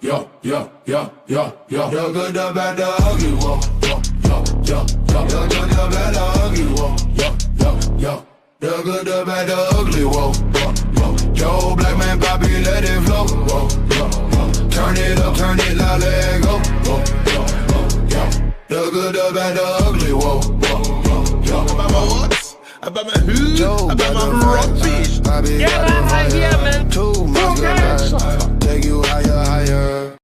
The good, the bad, the ugly, whoa. The good, the bad, the ugly, whoa. The good, the bad, the ugly, whoa. Yo, black man, Bobby, let it flow. Turn it up, loud, let it go. The good, the bad, the ugly, whoa. About my what? About my who? About my rugby. Yeah, man. Too much, take you higher.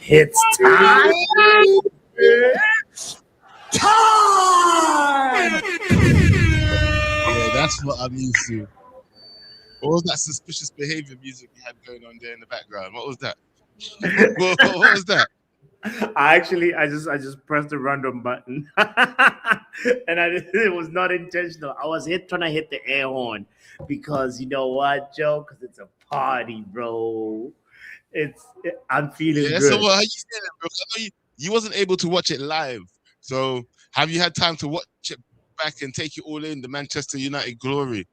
It's time. Time. Yeah, that's what I'm used to. What was that suspicious behavior music you had going on there in the background? What was that? what was that? I just pressed the random button, and it was not intentional. I was trying to hit the air horn because you know what, Joe? Because it's a party, bro. I'm feeling Yeah, good. so how you saying that, bro? I know you wasn't able to watch it live. So have you had time to watch it back and take it all in? The Manchester United glory,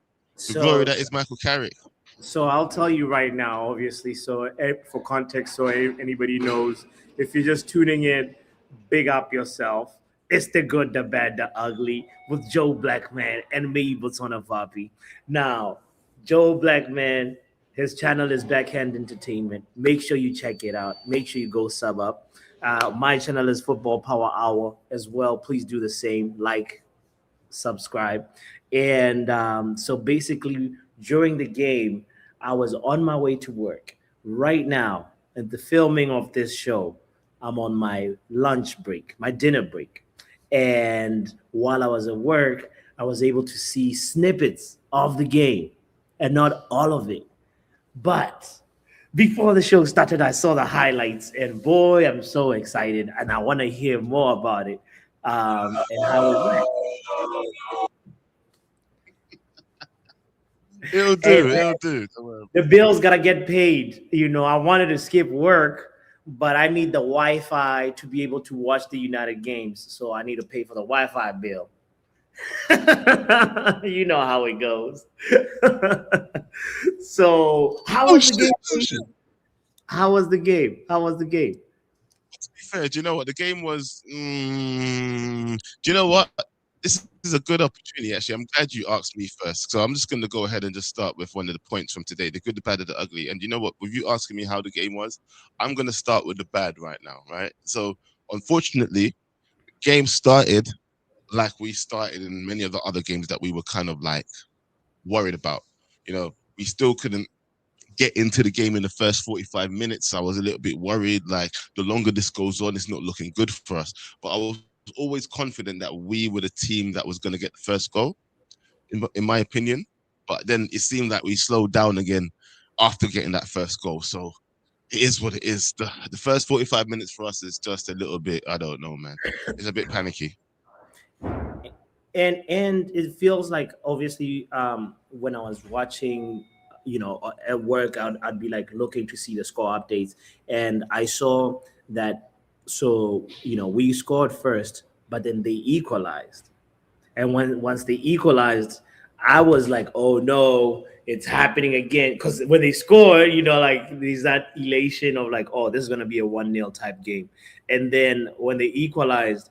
the glory that is Michael Carrick. So I'll tell you right now, obviously. So for context, so anybody knows, if you're just tuning in, big up yourself. It's the good, the bad, the ugly with Joe Blackman and me, Botswana Vapi. Now, Joe Blackman, his channel is Backhand Entertainment. Make sure you check it out. Make sure you go sub up. My channel is Football Power Hour as well. Please do the same. Like, subscribe. And so basically, during the game, I was on my way to work. Right now, at the filming of this show, I'm on my lunch break, my dinner break. And while I was at work, I was able to see snippets of the game and not all of it. But before the show started, I saw the highlights, and boy, I'm so excited, and I want to hear more about it and how it went. It'll do. The bills gotta get paid. You know, I wanted to skip work, but I need the Wi-Fi to be able to watch the United games. So I need to pay for the Wi-Fi bill. You know how it goes. So how was the game? How was the game? To be fair, do you know what? The game was. Do you know what? This is a good opportunity, actually. I'm glad you asked me first. So I'm just going to go ahead and just start with one of the points from today, the good, the bad, and the ugly. And you know what? With you asking me how the game was, I'm going to start with the bad right now, right? So unfortunately, game started like we started in many of the other games that we were kind of like worried about. You know, we still couldn't get into the game in the first 45 minutes. I was a little bit worried, like the longer this goes on, it's not looking good for us. But I was always confident that we were the team that was going to get the first goal, in my opinion. But then it seemed like we slowed down again after getting that first goal. So it is what it is. The first 45 minutes for us is just a little bit, I don't know, man. It's a bit panicky. And it feels like, obviously, when I was watching, you know, at work, I'd be like looking to see the score updates, and I saw that. So, you know, we scored first, but then they equalized. And once they equalized, I was like, oh no, it's happening again. Because when they scored, you know, like there's that elation of like, oh, this is gonna be a 1-0 type game. And then when they equalized,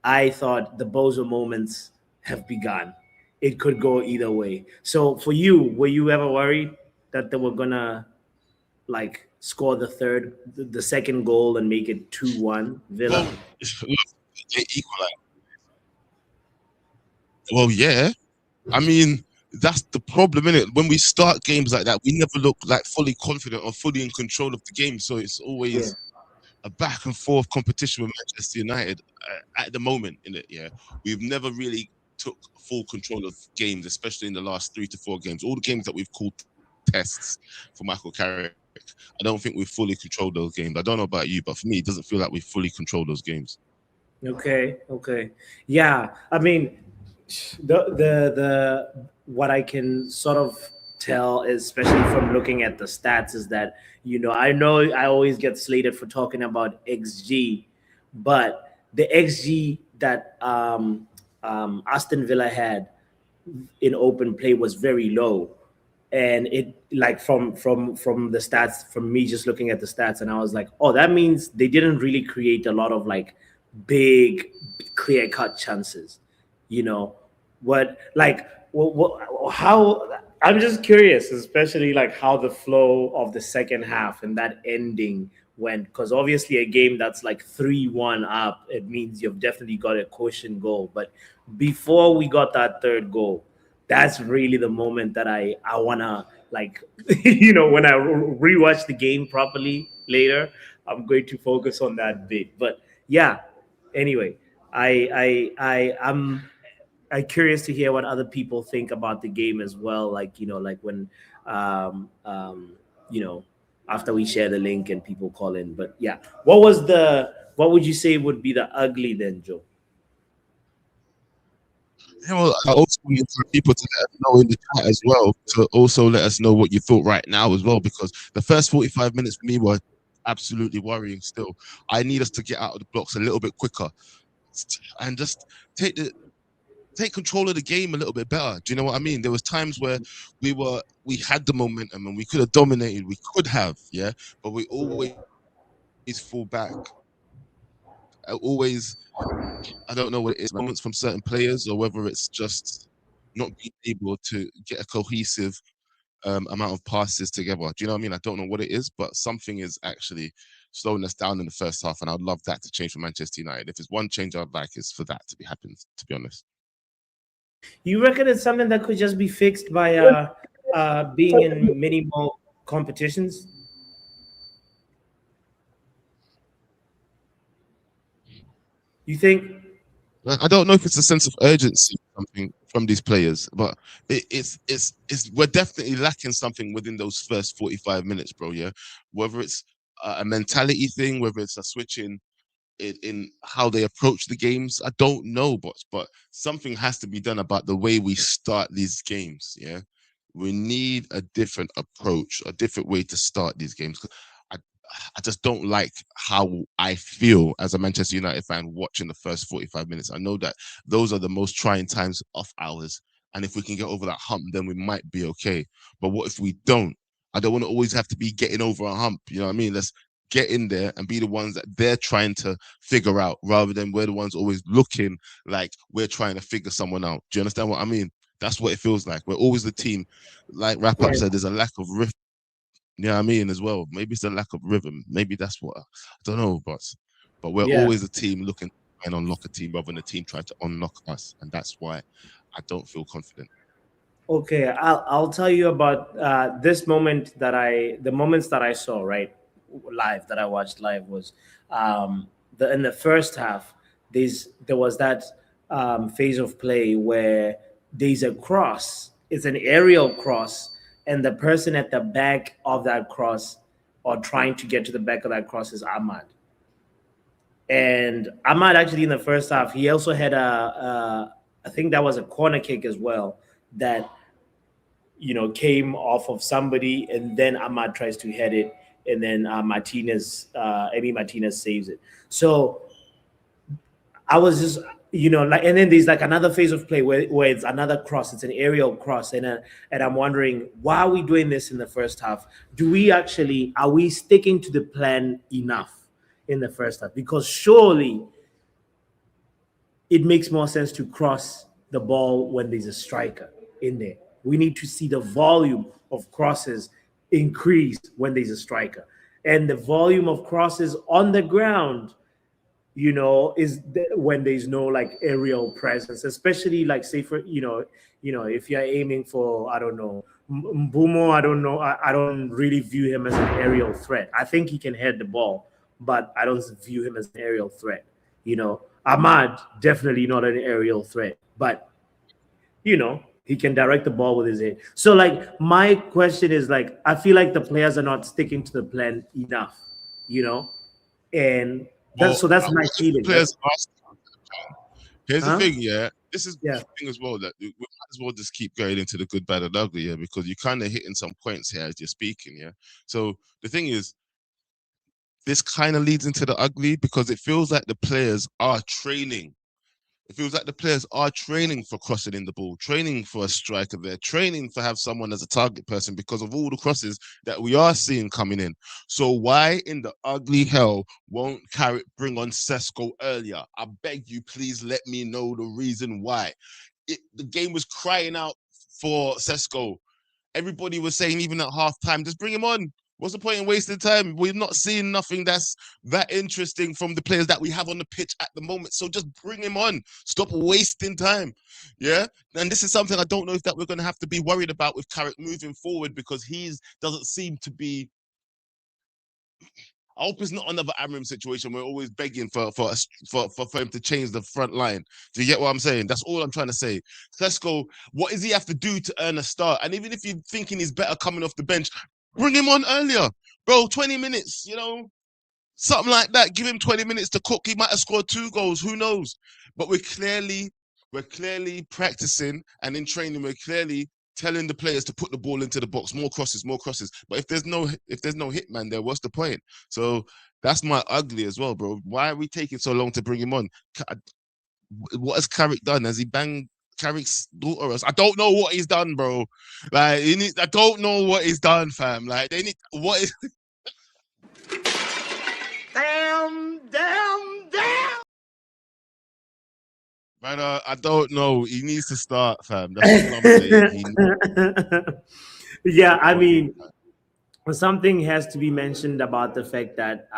I thought the Bozo moments have begun. It could go either way. So for you, were you ever worried that they were gonna like score the second goal and make it 2-1 Villa? Well, they equalized. Well, yeah. I mean, that's the problem, innit? When we start games like that, we never look like fully confident or fully in control of the game. So it's always a back and forth competition with Manchester United at the moment, innit? Yeah, we've never really took full control of games, especially in the last 3 to 4 games. All the games that we've called tests for Michael Carrick, I don't think we've fully controlled those games. I don't know about you, but for me, it doesn't feel like we've fully controlled those games. Okay. Yeah, I mean, the what I can sort of tell, especially from looking at the stats, is that, you know I always get slated for talking about XG, but the XG that Aston Villa had in open play was very low, and it like from the stats, from me just looking at the stats, and I was like, oh, that means they didn't really create a lot of like big clear cut chances, you know. What like how, I'm just curious, especially like how the flow of the second half and that ending went, because obviously a game that's like 3-1 up, it means you've definitely got a caution goal. But before we got that third goal, that's really the moment that I wanna like when I rewatch the game properly later, I'm going to focus on that bit. But yeah, anyway, I'm curious to hear what other people think about the game as well. Like like when um um you know after we share the link and people call in. But yeah, what would you say would be the ugly then, Joe? Yeah, well, I also need for people to let us know in the chat as well, to also let us know what you thought right now as well, because the first 45 minutes for me were absolutely worrying still. I need us to get out of the blocks a little bit quicker and just take the take control of the game a little bit better. Do you know what I mean? There was times where we had the momentum and we could have dominated. We could have, yeah, but we always fall back. Always, I don't know what it is, moments from certain players, or whether it's just not being able to get a cohesive amount of passes together. Do you know what I mean? I don't know what it is, but something is actually slowing us down in the first half, and I'd love that to change for Manchester United. If there's one change I'd like, is for that to be happened. To be honest. You reckon it's something that could just be fixed by being in many more competitions? You think? I don't know if it's a sense of urgency or something from these players, but it's we're definitely lacking something within those first 45 minutes, bro. Yeah, whether it's a mentality thing, whether it's a switch in how they approach the games, I don't know, but something has to be done about the way we start these games. Yeah, we need a different approach, a different way to start these games. I, I just don't like how I feel as a Manchester United fan watching the first 45 minutes. I know that those are the most trying times of ours. And if we can get over that hump, then we might be okay. But what if we don't? I don't want to always have to be getting over a hump. You know what I mean? Let's get in there and be the ones that they're trying to figure out, rather than we're the ones always looking like we're trying to figure someone out. Do you understand what I mean? That's what it feels like. We're always the team. Like Wrap Up said, there's a lack of riff. Yeah, I mean as well. Maybe it's a lack of rhythm. Maybe that's what I don't know, but we're Yeah. always a team looking and unlock a team rather than a team trying to unlock us, and that's why I don't feel confident. Okay, I'll tell you about this moment the moments that I saw right live, that I watched live, was in the first half. There was that phase of play where there's a cross. It's an aerial cross, and the person at the back of that cross, or trying to get to the back of that cross, is Ahmad. And Ahmad, actually, in the first half, he also had I think that was a corner kick as well, that came off of somebody, and then Ahmad tries to head it, and then Emi Martinez saves it. So I was just, like, and then there's like another phase of play where it's another cross, it's an aerial cross, and I'm wondering, why are we doing this in the first half? Are we sticking to the plan enough in the first half? Because surely it makes more sense to cross the ball when there's a striker in there. We need to see the volume of crosses increase when there's a striker. And the volume of crosses on the ground, when there's no like aerial presence, especially like, say, for if you're aiming for, I don't know, Mbumo, I don't know, I don't really view him as an aerial threat. I think he can head the ball, but I don't view him as an aerial threat. Ahmad, definitely not an aerial threat, but he can direct the ball with his head. So like, my question is, like, I feel like the players are not sticking to the plan enough, and Well, that's my feeling. players here's the Huh? thing, yeah. This is Yeah. the thing as well, that we might as well just keep going into the good, bad, and ugly, yeah, because you're kind of hitting some points here as you're speaking, yeah. So the thing is, this kind of leads into the ugly, because it feels like the players are training It feels like the players are training for crossing in the ball, training for a striker there, training to have someone as a target person because of all the crosses that we are seeing coming in. So why in the ugly hell won't Carrick bring on Cesco earlier? I beg you, please let me know the reason why. The game was crying out for Cesco. Everybody was saying, even at halftime, just bring him on. What's the point in wasting time? We're not seeing nothing that's that interesting from the players that we have on the pitch at the moment. So just bring him on. Stop wasting time. Yeah. And this is something I don't know if that we're going to have to be worried about with Carrick moving forward, because he doesn't seem to be. I hope it's not another Amram situation. We're always begging for him to change the front line. Do you get what I'm saying? That's all I'm trying to say. Cesco, what does he have to do to earn a start? And even if you're thinking he's better coming off the bench, bring him on earlier. Bro, 20 minutes, something like that. Give him 20 minutes to cook. He might have scored 2 goals. Who knows? But we're clearly practicing, and in training, we're clearly telling the players to put the ball into the box, more crosses, more crosses. But if there's no hitman there, what's the point? So that's my ugly as well, bro. Why are we taking so long to bring him on? What has Carrick done? Has he banged Carrick's daughter? I don't know what he's done, bro. Like, I don't know what he's done, fam. Like, they need what is. Damn. Man, I don't know. He needs to start, fam. That's all I'm saying. Yeah, I mean, something has to be mentioned about the fact that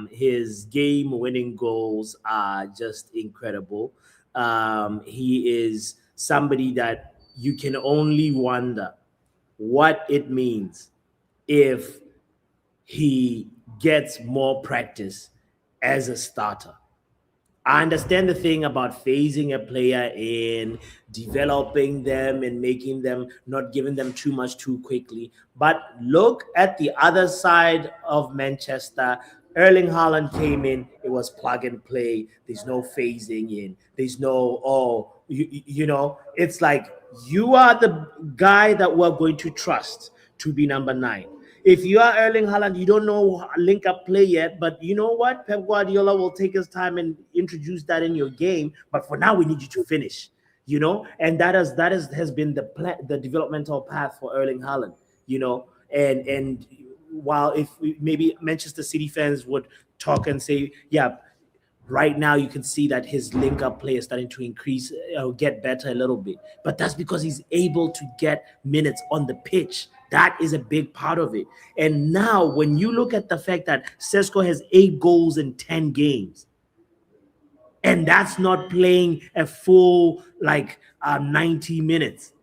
his game-winning goals are just incredible. He is somebody that you can only wonder what it means if he gets more practice as a starter. I understand the thing about phasing a player in, developing them and making them, not giving them too much too quickly. But look at the other side of Manchester. Erling Haaland came in, it was plug and play. There's no phasing in. There's no, it's like you are the guy that we're going to trust to be number 9. If you are Erling Haaland, you don't know link up play yet, but you know what? Pep Guardiola will take his time and introduce that in your game. But for now, we need you to finish. And has been the developmental path for Erling Haaland. And while if maybe Manchester City fans would talk and say, yeah, right now you can see that his link up play is starting to increase, get better a little bit. But that's because he's able to get minutes on the pitch. That is a big part of it. And now when you look at the fact that Cesco has 8 goals in 10 games, and that's not playing a full 90 minutes.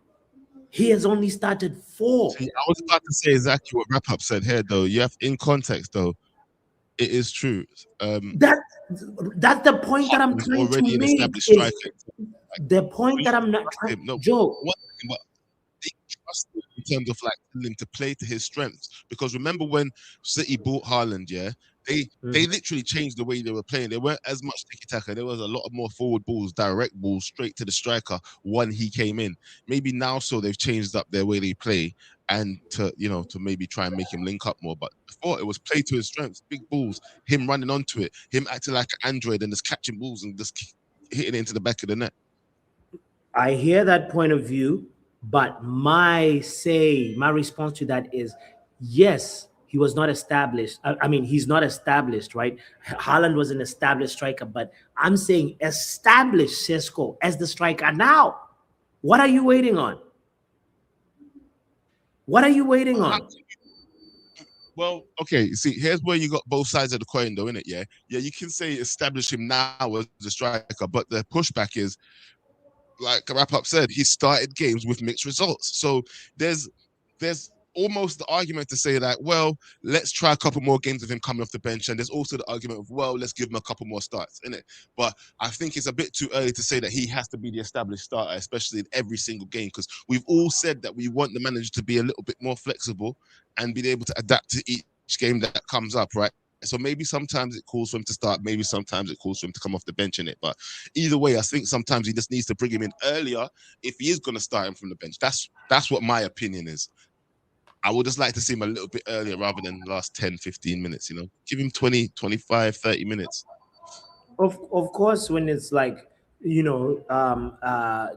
He has only started 4. See, I was about to say exactly what Wrap Up said here, though. You have, in context, though, it is true. That's the point that I'm trying to make. Established striker. The point that I'm not trying. No, Joe, they trust him in terms of telling him to play to his strengths. Because remember when City bought Haaland, they literally changed the way they were playing. There weren't as much tiki-taka. There was a lot of more forward balls, direct balls, straight to the striker when he came in. Maybe now so they've changed up their way they play, and to maybe try and make him link up more. But before it was play to his strengths, big balls, him running onto it, him acting like an android and just catching balls and just hitting it into the back of the net. I hear that point of view, but my response to that is yes. He was not established. I mean, he's not established, right? Haaland was an established striker, but I'm saying establish Cesco as the striker now. What are you waiting on? What are you waiting on? Well, okay, see, here's where you got both sides of the coin, though, innit? Yeah, you can say establish him now as a striker, but the pushback is, like Wrap Up said, he started games with mixed results. So there's almost the argument to say that, well, let's try a couple more games of him coming off the bench. And there's also the argument of, well, let's give him a couple more starts, innit? But I think it's a bit too early to say that he has to be the established starter, especially in every single game, because we've all said that we want the manager to be a little bit more flexible and be able to adapt to each game that comes up, right? So maybe sometimes it calls for him to start, maybe sometimes it calls for him to come off the bench in it. But either way, I think sometimes he just needs to bring him in earlier if he is going to start him from the bench. That's what my opinion is. I would just like to see him a little bit earlier rather than the last 10, 15 minutes, Give him 20, 25, 30 minutes. Of course, when it's like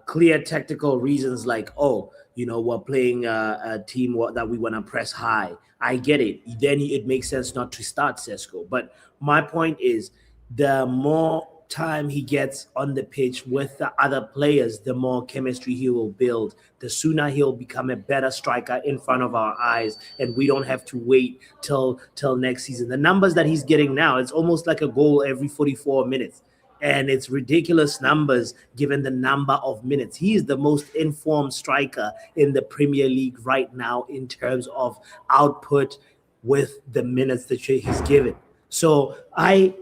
clear tactical reasons like, oh, we're playing a team that we want to press high. I get it. Then it makes sense not to start Cesco. But my point is, the more time he gets on the pitch with the other players, the more chemistry he will build. The sooner he'll become a better striker in front of our eyes, and we don't have to wait till next season. The numbers that he's getting now, it's almost like a goal every 44 minutes, and it's ridiculous numbers given the number of minutes. He is the most informed striker in the Premier League right now in terms of output with the minutes that he's given. So I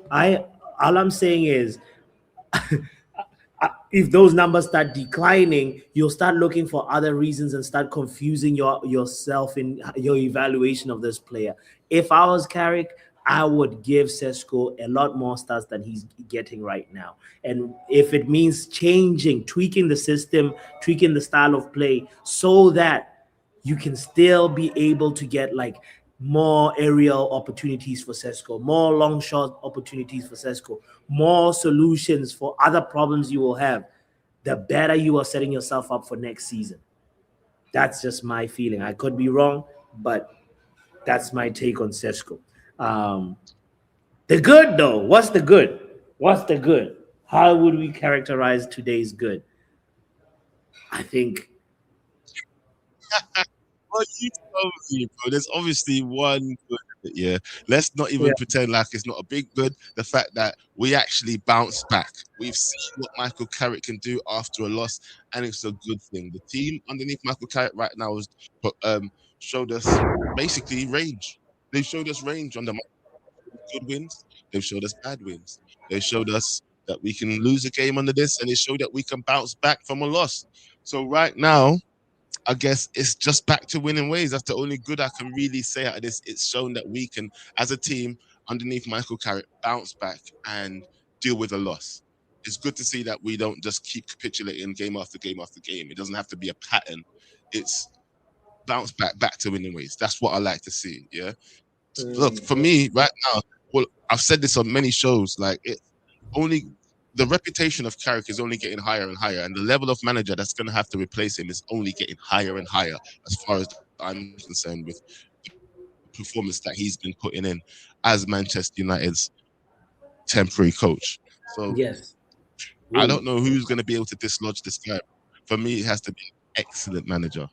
all I'm saying is, if those numbers start declining, you'll start looking for other reasons and start confusing yourself in your evaluation of this player. If I was Carrick, I would give Cesco a lot more stars than he's getting right now. And if it means changing, tweaking the system, tweaking the style of play so that you can still be able to get like more aerial opportunities for Cesco, more long shot opportunities for Cesco, more solutions for other problems you will have, the better you are setting yourself up for next season. That's just my feeling. I could be wrong, but that's my take on Cesco. The good, though, what's the good? What's the good? How would we characterize today's good? I think Well, you told me, bro. There's obviously one good. Yeah, let's not even pretend like it's not a big good. The fact that we actually bounced back. We've seen what Michael Carrick can do after a loss, and it's a good thing. The team underneath Michael Carrick right now has showed us basically range. They showed us range on the good wins. They've showed us bad wins. They showed us that we can lose a game under this, and they showed that we can bounce back from a loss. So right now, I guess it's just back to winning ways. That's the only good I can really say out of this. It's shown that we can, as a team, underneath Michael Carrick, bounce back and deal with a loss. It's good to see that we don't just keep capitulating game after game after game. It doesn't have to be a pattern. It's bounce back to winning ways. That's what I like to see. Yeah. Look, for me right now, well, I've said this on many shows. Like it only. The reputation of Carrick is only getting higher and higher, and the level of manager that's going to have to replace him is only getting higher and higher, as far as I'm concerned, with the performance that he's been putting in as Manchester United's temporary coach. So yes. I don't know who's going to be able to dislodge this guy. For me, it has to be an excellent manager.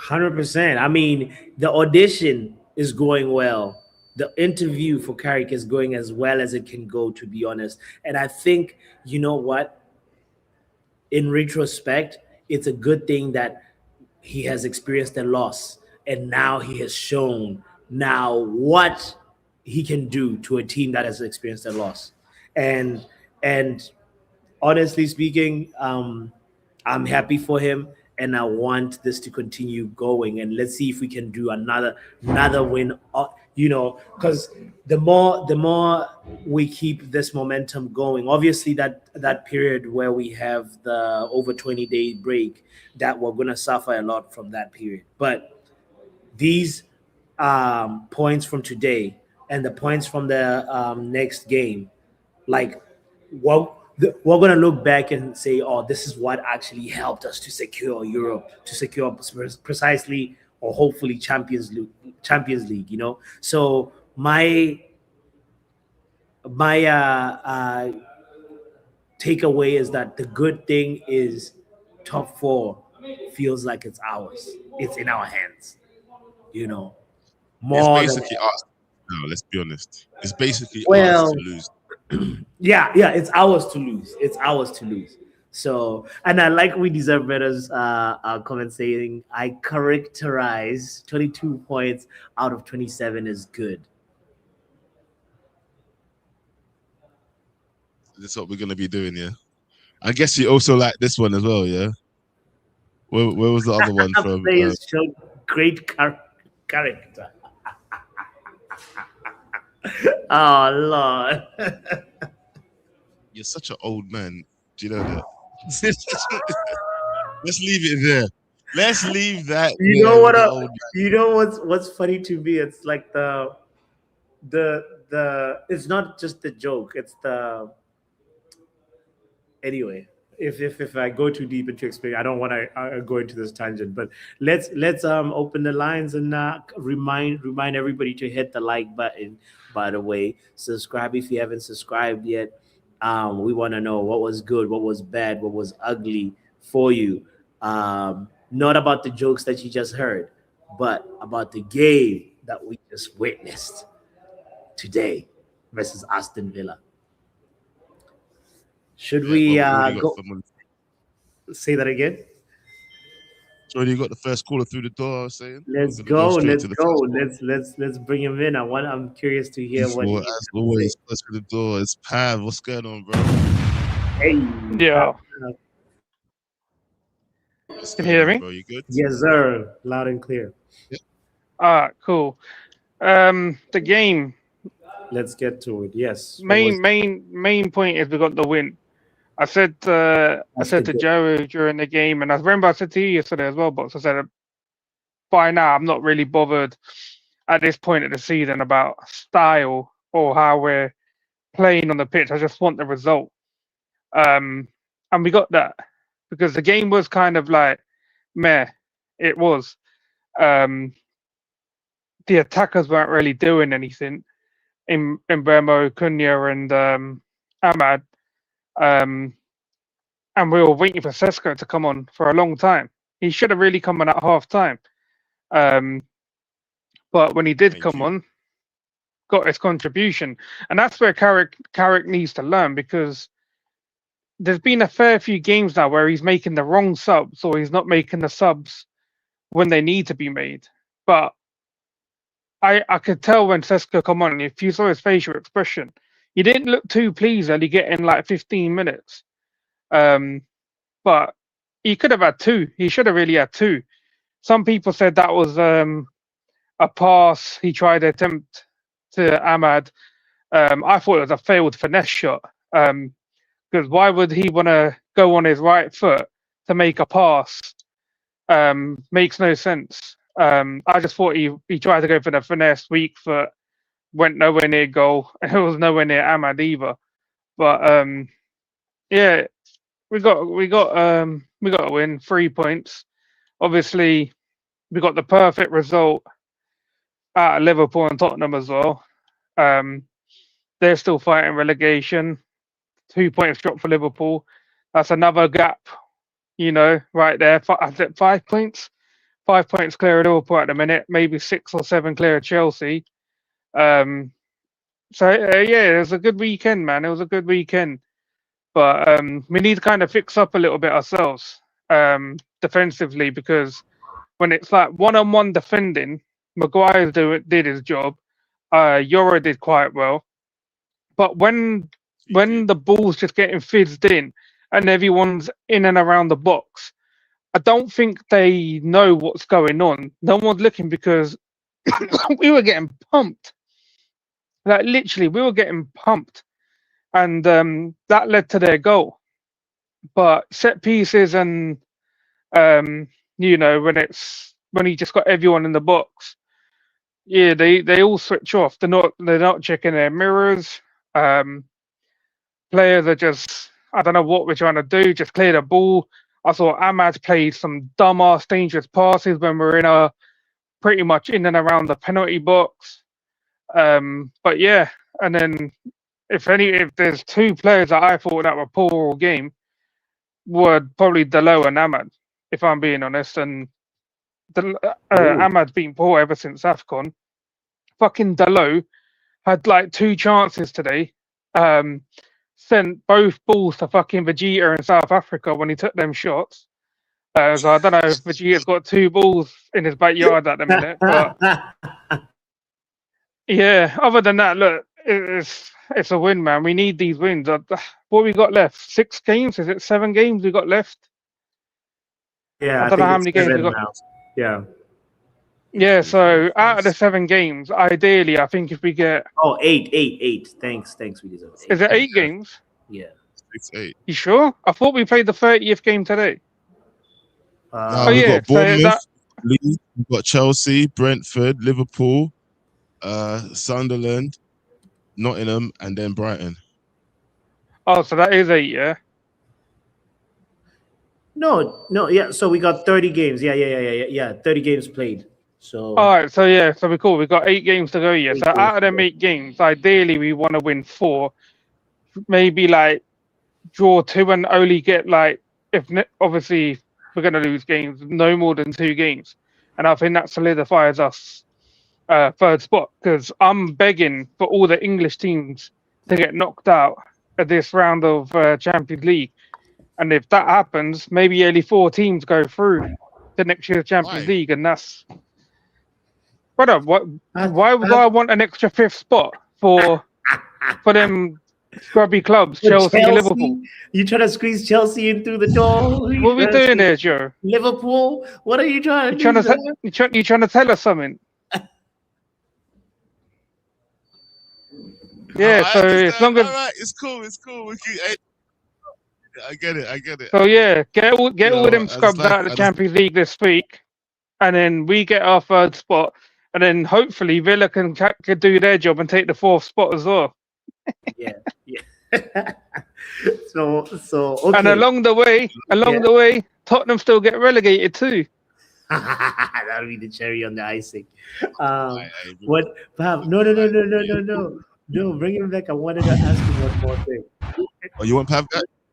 100%. I mean, the audition is going well. The interview for Carrick is going as well as it can go, to be honest. And I think, you know what? In retrospect, it's a good thing that he has experienced a loss, and now he has shown now what he can do to a team that has experienced a loss. And honestly speaking, I'm happy for him, and I want this to continue going. And let's see if we can do another win. Because the more we keep this momentum going, obviously that period where we have the over 20-day break, that we're gonna suffer a lot from that period. But these points from today and the points from the next game, like we're going to look back and say, oh, this is what actually helped us to secure Europe, to secure precisely or hopefully Champions League, So my takeaway is that the good thing is top four feels like it's ours. It's in our hands, more it's basically us. No, let's be honest. It's basically well, us to lose. Yeah, it's ours to lose. It's ours to lose. So, and I like we deserve better's comment saying, I characterize 22 points out of 27 as good. That's what we're gonna be doing, yeah. I guess you also like this one as well, yeah. Where was the other one from? Players show great character. Oh Lord. You're such an old man. Do you know that? Let's leave it there. Let's leave that. You know what? You know what's funny to me? It's like the it's not just the joke. It's the Anyway, if I go too deep into explaining, I don't want to go into this tangent. But let's open the lines and remind everybody to hit the like button. By the way, subscribe if you haven't subscribed yet. We want to know what was good, what was bad, what was ugly for you. Not about the jokes that you just heard, but about the game that we just witnessed today versus Aston Villa. Should Yeah, we well, already got go someone. say that again? Already got the first caller through the door. I was saying. Let's We're gonna go. straight Let's to the go. first caller. Let's bring him in. I'm curious to hear what he Before, has as to always, say. first through the door is Pav. What's going on, bro? Hey, Yeah. What's Can going you hear on, me? bro? You good? yes, sir. Loud and clear. Cool. The game Let's get to it. Yes. What was main point is we got the win. I said that's the to good? Joe during the game, and I remember I said to you yesterday as well, Box. I said by now I'm not really bothered at this point of the season about style or how we're playing on the pitch. I just want the result. And we got that because the game was kind of like meh. It was. Um, the attackers weren't really doing anything in Burmo, Cunha, and Ahmad. Um, and we were waiting for Cesco to come on for a long time. He should have really come on at half time. But when he did Thank come you. on, got his contribution. And that's where Carrick needs to learn, because there's been a fair few games now where he's making the wrong subs, or he's not making the subs when they need to be made. But I could tell when Cesco come on, if you saw his facial expression, he didn't look too pleased only getting like 15 minutes. But he could have had two. He should have really had two. Some people said that was a pass he tried to attempt to Ahmad. I thought it was a failed finesse shot. Because why would he want to go on his right foot to make a pass? Makes no sense. I just thought he tried to go for the finesse, weak foot, went nowhere near goal. It was nowhere near Ahmad either. But yeah, we got a win, 3 points. Obviously, we got the perfect result out of Liverpool and Tottenham as well. They're still fighting relegation. 2 points dropped for Liverpool. That's another gap, right there. 5 points. 5 points clear of Liverpool at the minute. Maybe 6 or 7 clear of Chelsea. So yeah, it was a good weekend, man. It was a good weekend. But we need to kind of fix up a little bit ourselves defensively, because when it's like one-on-one defending, Maguire did his job. Yoro did quite well. But when the ball's just getting fizzed in and everyone's in and around the box, I don't think they know what's going on. No one's looking, because we were getting pumped. Like literally, we were getting pumped. And that led to their goal. But set pieces and when he just got everyone in the box, yeah, they all switch off. They're not checking their mirrors. Players are just, I don't know what we're trying to do. Just clear the ball. I saw Ahmad played some dumbass dangerous passes when we were pretty much in and around the penalty box. But yeah, and then if there's two players that I thought that were poor all game, were probably Delo and Ahmad, if I'm being honest. And Ahmad's been poor ever since AFCON. Fucking Delo had like 2 chances today. Sent both balls to fucking Vegeta in South Africa when he took them shots. So I don't know if Vegeta's got 2 balls in his backyard at the minute. But yeah, other than that, look, it's a win, man. We need these wins. What we got left? 6 games? Is it 7 games we got left? Yeah, I don't know think how it's many games we 7 got. now. Yeah. Yeah, so out of the 7 games, ideally, I think if we get... Oh, eight. Thanks. We deserve 8. Is it 8 games? Yeah. 6-8. You sure? I thought we played the 30th game today. Nah, we yeah, got Bournemouth, so Leeds, we've got Chelsea, Brentford, Liverpool, Sunderland, Nottingham, and then Brighton. Oh, so that is 8, yeah? No, yeah. So we got 30 games. Yeah. 30 games played. So All right, so yeah, so we're cool. We've got 8 games to go. Yeah, 8 so games. out of them 8 games, ideally we want to win 4, maybe like draw 2 and only get like obviously we're gonna lose games, no more than 2 games, and I think that solidifies us third spot because I'm begging for all the English teams to get knocked out at this round of Champions League, and if that happens, maybe only 4 teams go through the next year's Champions Why? League, and that's brother. Uh, Why would I want an extra 5th spot for them scrubby clubs, For Chelsea and Liverpool? You trying to squeeze Chelsea in through the door? What are we doing there, Joe? Liverpool? What are you trying You to trying do? to you trying to tell us something? Yeah. I So understand. as long as All right, it's cool. It's cool. I get it. I get it. so yeah, get all them I just scrubs like. out of the I just. Champions League this week, and then we get our 3rd spot, and then hopefully Villa can do their job and take the 4th spot as well. Yeah. So okay. And along the way, Tottenham still get relegated too. That'll be the cherry on the icing. I What, Pav? No, bring him back. I wanted to ask you one more thing. Oh, you want Pav?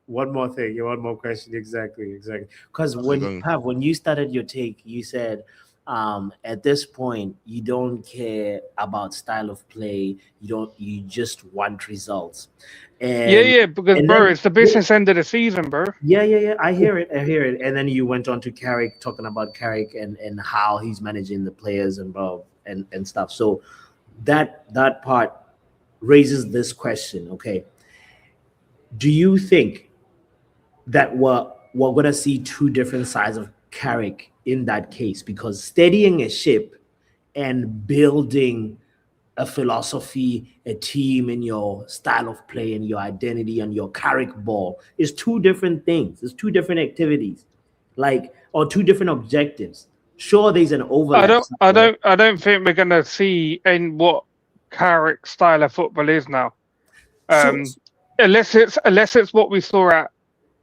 One more thing. One more question. Exactly. Because How's it going? Pav, when you started your take, you said, at this point, you don't care about style of play. You just want results. And Yeah, because and bro, then- it's the business end of the season, bro. Yeah. I hear it. And then you went on to Carrick, talking about Carrick and how he's managing the players and stuff. So that part raises this question. Okay, do you think that we're gonna see 2 different sides of Carrick in that case? Because steadying a ship and building a philosophy, a team, and your style of play and your identity and your Carrick ball is 2 different things. It's 2 different activities, or 2 different objectives. Sure, there's an overlap. I don't think we're gonna see in what Carrick style of football is now. Unless it's what we saw at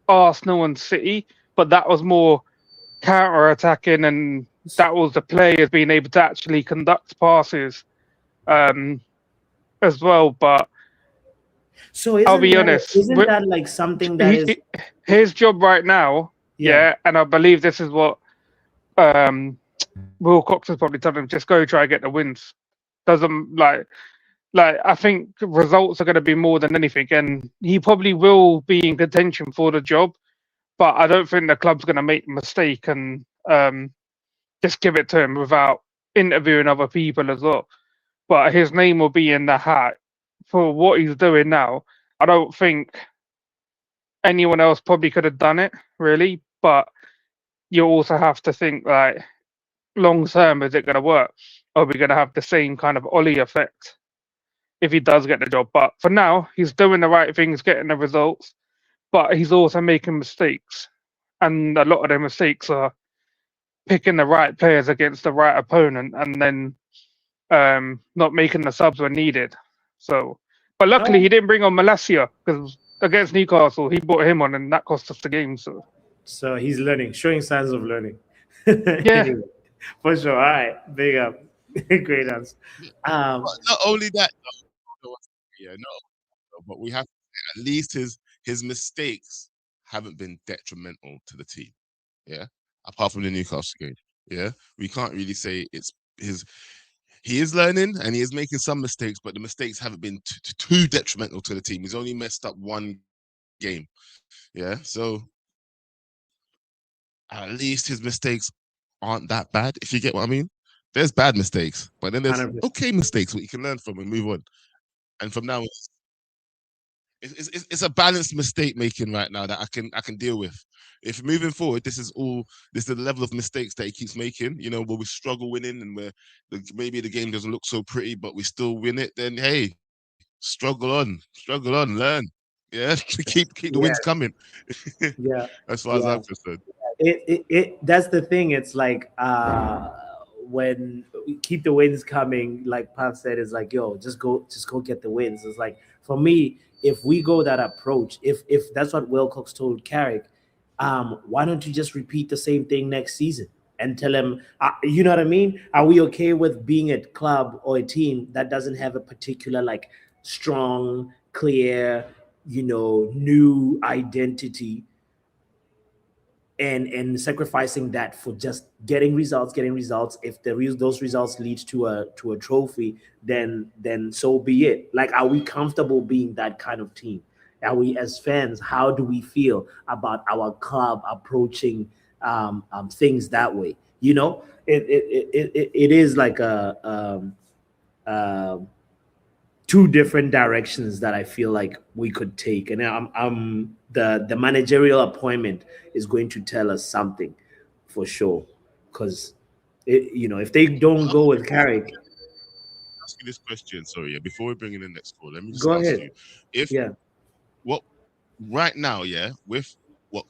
Arsenal and City, but that was more counter-attacking, and that was the players being able to actually conduct passes as well. But So I'll be honest, isn't that like something that is his job right now? Yeah, and I believe this is what Wilcox has probably told him: just go try and get the wins. Doesn't like I think results are going to be more than anything, and he probably will be in contention for the job. But I don't think the club's going to make a mistake and just give it to him without interviewing other people as well. But his name will be in the hat for what he's doing now. I don't think anyone else probably could have done it, really. But you also have to think, like, long term, is it going to work? Or are we going to have the same kind of Ollie effect if he does get the job? But for now, he's doing the right things, getting the results. But he's also making mistakes. And a lot of the mistakes are picking the right players against the right opponent and then not making the subs when needed. So, but luckily he didn't bring on Malacia because against Newcastle he brought him on and that cost us the game. So he's learning, showing signs of learning. Yeah, Anyway, for sure. All right, big up, great answer. But not only that, but we have to say at least his mistakes haven't been detrimental to the team. Yeah, apart from the Newcastle game. Yeah, we can't really say it's his. He is learning and he is making some mistakes, but the mistakes haven't been too detrimental to the team. He's only messed up one game. Yeah, so at least his mistakes aren't that bad, if you get what I mean. There's bad mistakes, but then there's 100%. okay mistakes what you can learn from and move on. And from now, it's a balanced mistake making right now that I can deal with. If moving forward, this is the level of mistakes that he keeps making. You know, where we struggle winning and where maybe the game doesn't look so pretty, but we still win it. Then hey, struggle on, learn. Yeah, keep the wins coming. Yeah, as far as I'm concerned. That's the thing. It's like when we keep the wins coming, like Pav said, is like, yo, just go get the wins. It's like, for me, if we go that approach, if that's what Wilcox told Carrick, why don't you just repeat the same thing next season and tell him, you know what I mean? Are we okay with being a club or a team that doesn't have a particular like strong, clear, new identity, and sacrificing that for just getting results? If those results lead to a trophy, then so be it. Like, are we comfortable being that kind of team? Are we, as fans, how do we feel about our club approaching things that way? It is like um, two different directions that I feel like we could take. And the managerial appointment is going to tell us something for sure. Because if they don't go with Carrick, Ask you this question. Sorry, yeah. Before we bring in the next call, let me just go ask ahead. you if Yeah. what right now, yeah, with what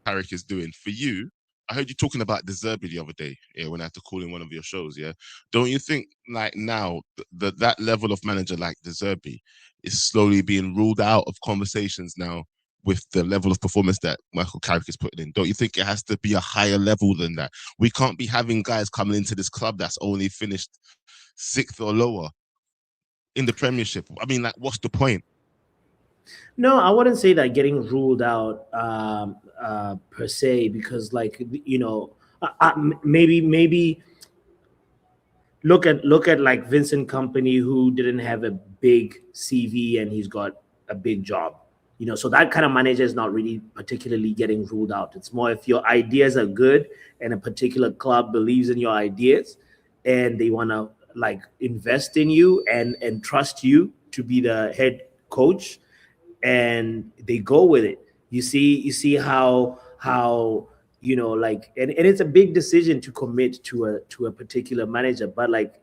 Carrick is doing for you. I heard you talking about De Zerbi the other day, yeah, when I had to call in one of your shows, yeah. Don't you think like now that level of manager like De Zerbi is slowly being ruled out of conversations now with the level of performance that Michael Carrick is putting in? Don't you think it has to be a higher level than that? We can't be having guys coming into this club that's only finished 6th or lower in the Premiership. I mean, like, what's the point? No, I wouldn't say that getting ruled out per se, because like maybe look at like Vincent Company, who didn't have a big CV and he's got a big job. So that kind of manager is not really particularly getting ruled out. It's more if your ideas are good and a particular club believes in your ideas and they want to like invest in you and trust you to be the head coach, and they go with it. You see how like, and it's a big decision to commit to a particular manager. But like,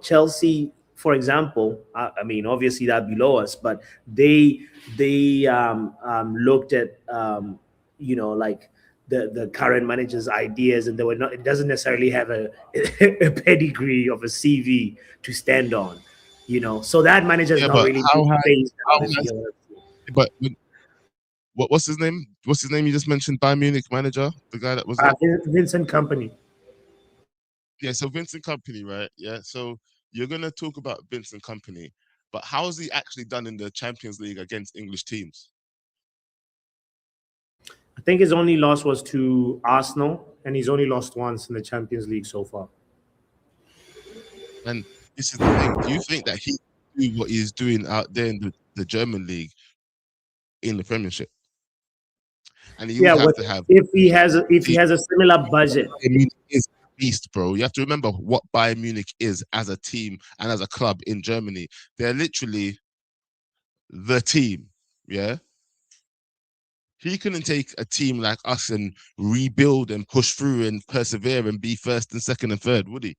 Chelsea, for example, I mean, obviously that below us, but they looked at like the current manager's ideas, and they were not. It doesn't necessarily have a pedigree of a CV to stand on. So that manager is Yeah, not but really how being has phased how out. If has you but what's his name? What's his name? You just mentioned Bayern Munich manager, the guy that was there. Vincent Company. Yeah, so Vincent Company, right? Yeah, so you're gonna talk about Vincent Company, but how has he actually done in the Champions League against English teams? I think his only loss was to Arsenal, and he's only lost once in the Champions League so far. And this is the thing. Do you think that he can do what he's doing out there in the German league in the Premiership? And he would Yeah, have to have if he has see, a similar budget. Bayern Munich is a beast, bro. You have to remember what Bayern Munich is as a team and as a club in Germany. They're literally the team. Yeah. He couldn't take a team like us and rebuild and push through and persevere and be first and second and third, would he?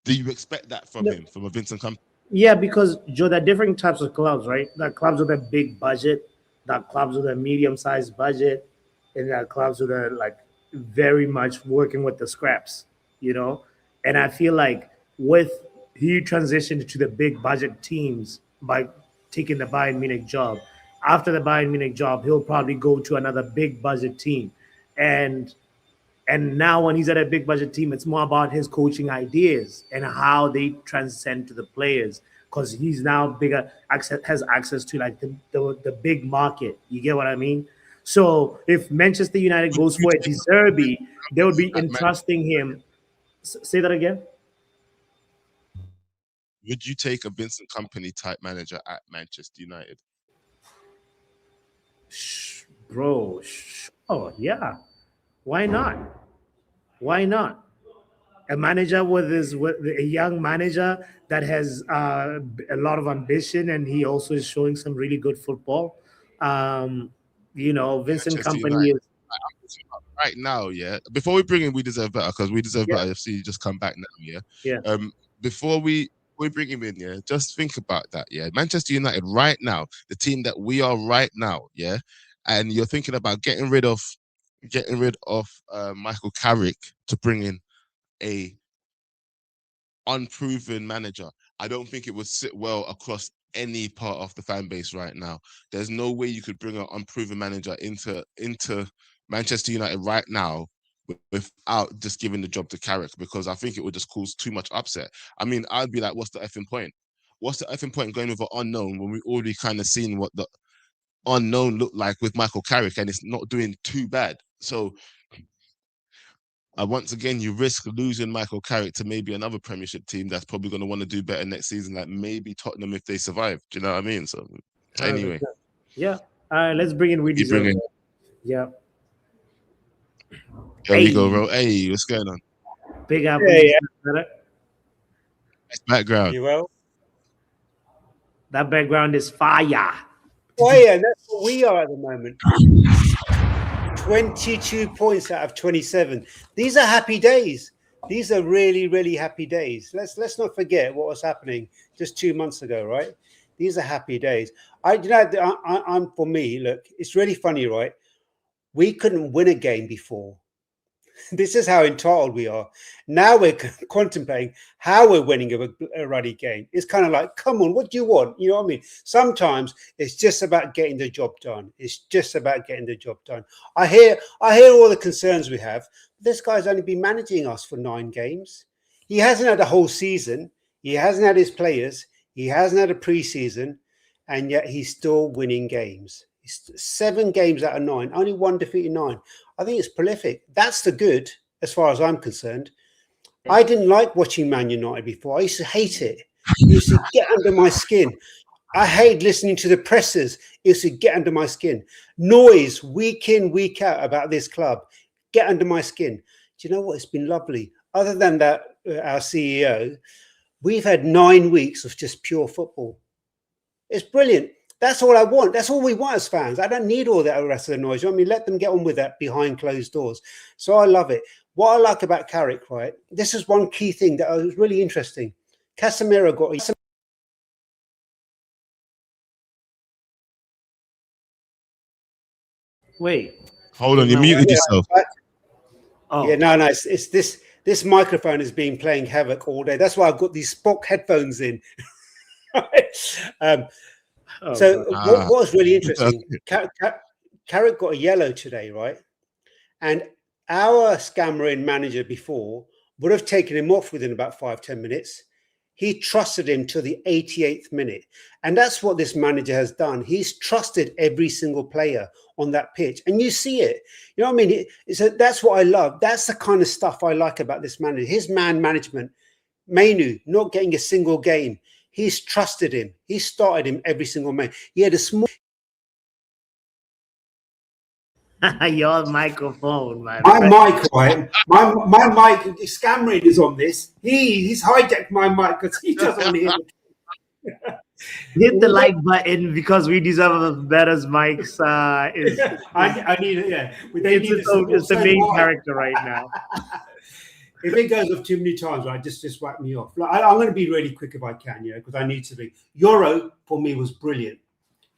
Do you expect that from No. him, from a Vincent Company? Yeah, because Joe, there are different types of clubs, right? There are clubs with a big budget, there are clubs with a medium-sized budget, and there are clubs with a like very much working with the scraps. And I feel like with he transitioned to the big budget teams by taking the Bayern Munich job. After the Bayern Munich job, he'll probably go to another big budget team, and now when he's at a big budget team, it's more about his coaching ideas and how they transcend to the players, because he's now bigger has access to like the big market. You get what I mean? So if Manchester United Would goes you for a take Deserby, they would be at Man- entrusting him. Say that again. would you take a Vincent Company type manager at Manchester United? Bro, oh yeah. Why not? Why not? A manager with a young manager that has a lot of ambition, and he also is showing some really good football. Vincent Manchester Company United. is. Right now, yeah. Before we bring in We Deserve Better, because We Deserve Yeah. Better FC just come back now, yeah. Yeah. Before we bring him in, yeah, just think about that, yeah. Manchester United right now, the team that we are right now, yeah, and you're thinking about getting rid of Michael Carrick to bring in a unproven manager. I don't think it would sit well across any part of the fan base right now. There's no way you could bring an unproven manager into Manchester United right now without just giving the job to Carrick, because I think it would just cause too much upset. I mean, I'd be like, what's the effing point? What's the effing point going with an unknown when we already kind of seen what the unknown looked like with Michael Carrick, and it's not doing too bad. So once again, you risk losing Michael Carrick to maybe another Premiership team that's probably going to want to do better next season, like maybe Tottenham if they survive. Do you know what I mean? So anyway. Yeah. Let's bring in We You Deserve bring in- It. Yeah. There we go, bro. Hey, what's going on? Big Apple. Yeah. Nice background. You well? That background is fire. Oh yeah, that's what we are at the moment. 22 points out of 27. These are happy days. These are really, really happy days. Let's not forget what was happening just 2 months ago, right? These are happy days. I'm for me. Look, it's really funny, right? We couldn't win a game before. This is how entitled we are. Now we're contemplating how we're winning a ruddy game. It's kind of like, come on, what do you want? You know what I mean? Sometimes it's just about getting the job done. It's just about getting the job done. I hear all the concerns we have. This guy's only been managing us for 9 games. He hasn't had a whole season. He hasn't had his players. He hasn't had a preseason, and yet he's still winning games. 7 games out of 9, only 1 defeat in 9. I think it's prolific. That's the good, as far as I'm concerned. I didn't like watching Man United before. I used to hate it. It used to get under my skin. I hate listening to the pressers. It used to get under my skin. Noise, week in, week out about this club. Get under my skin. Do you know what? It's been lovely. Other than that, our CEO, we've had 9 weeks of just pure football. It's brilliant. That's all I want. That's all we want as fans. I don't need all that rest of the noise. I mean, let them get on with that behind closed doors. So I love it. What I like about Carrick, right? This is one key thing that was really interesting. Casemiro got. Wait. Hold on, you muted yourself. Oh. Yeah, no. It's this microphone has been playing havoc all day. That's why I've got these Spock headphones in. What was really interesting, Carrick got a yellow today, right? And our Scammer-in manager before would have taken him off within about 5-10 minutes. He trusted him till the 88th minute. And that's what this manager has done. He's trusted every single player on that pitch. And you see it. You know what I mean? That's what I love. That's the kind of stuff I like about this manager. His man management, Mainu, not getting a single game. He's trusted him. He started him every single match. He had a small. Your microphone, man. My mic, right? My mic, Scamrin is on this. He's hijacked my mic because he doesn't want to hear it. Hit the like button because We Deserve Better's mics. I need it, yeah. It's the main character right now. If it goes off too many times, right, just whack me off. Like, I'm going to be really quick if I can, because I need to be. Euro, for me, was brilliant.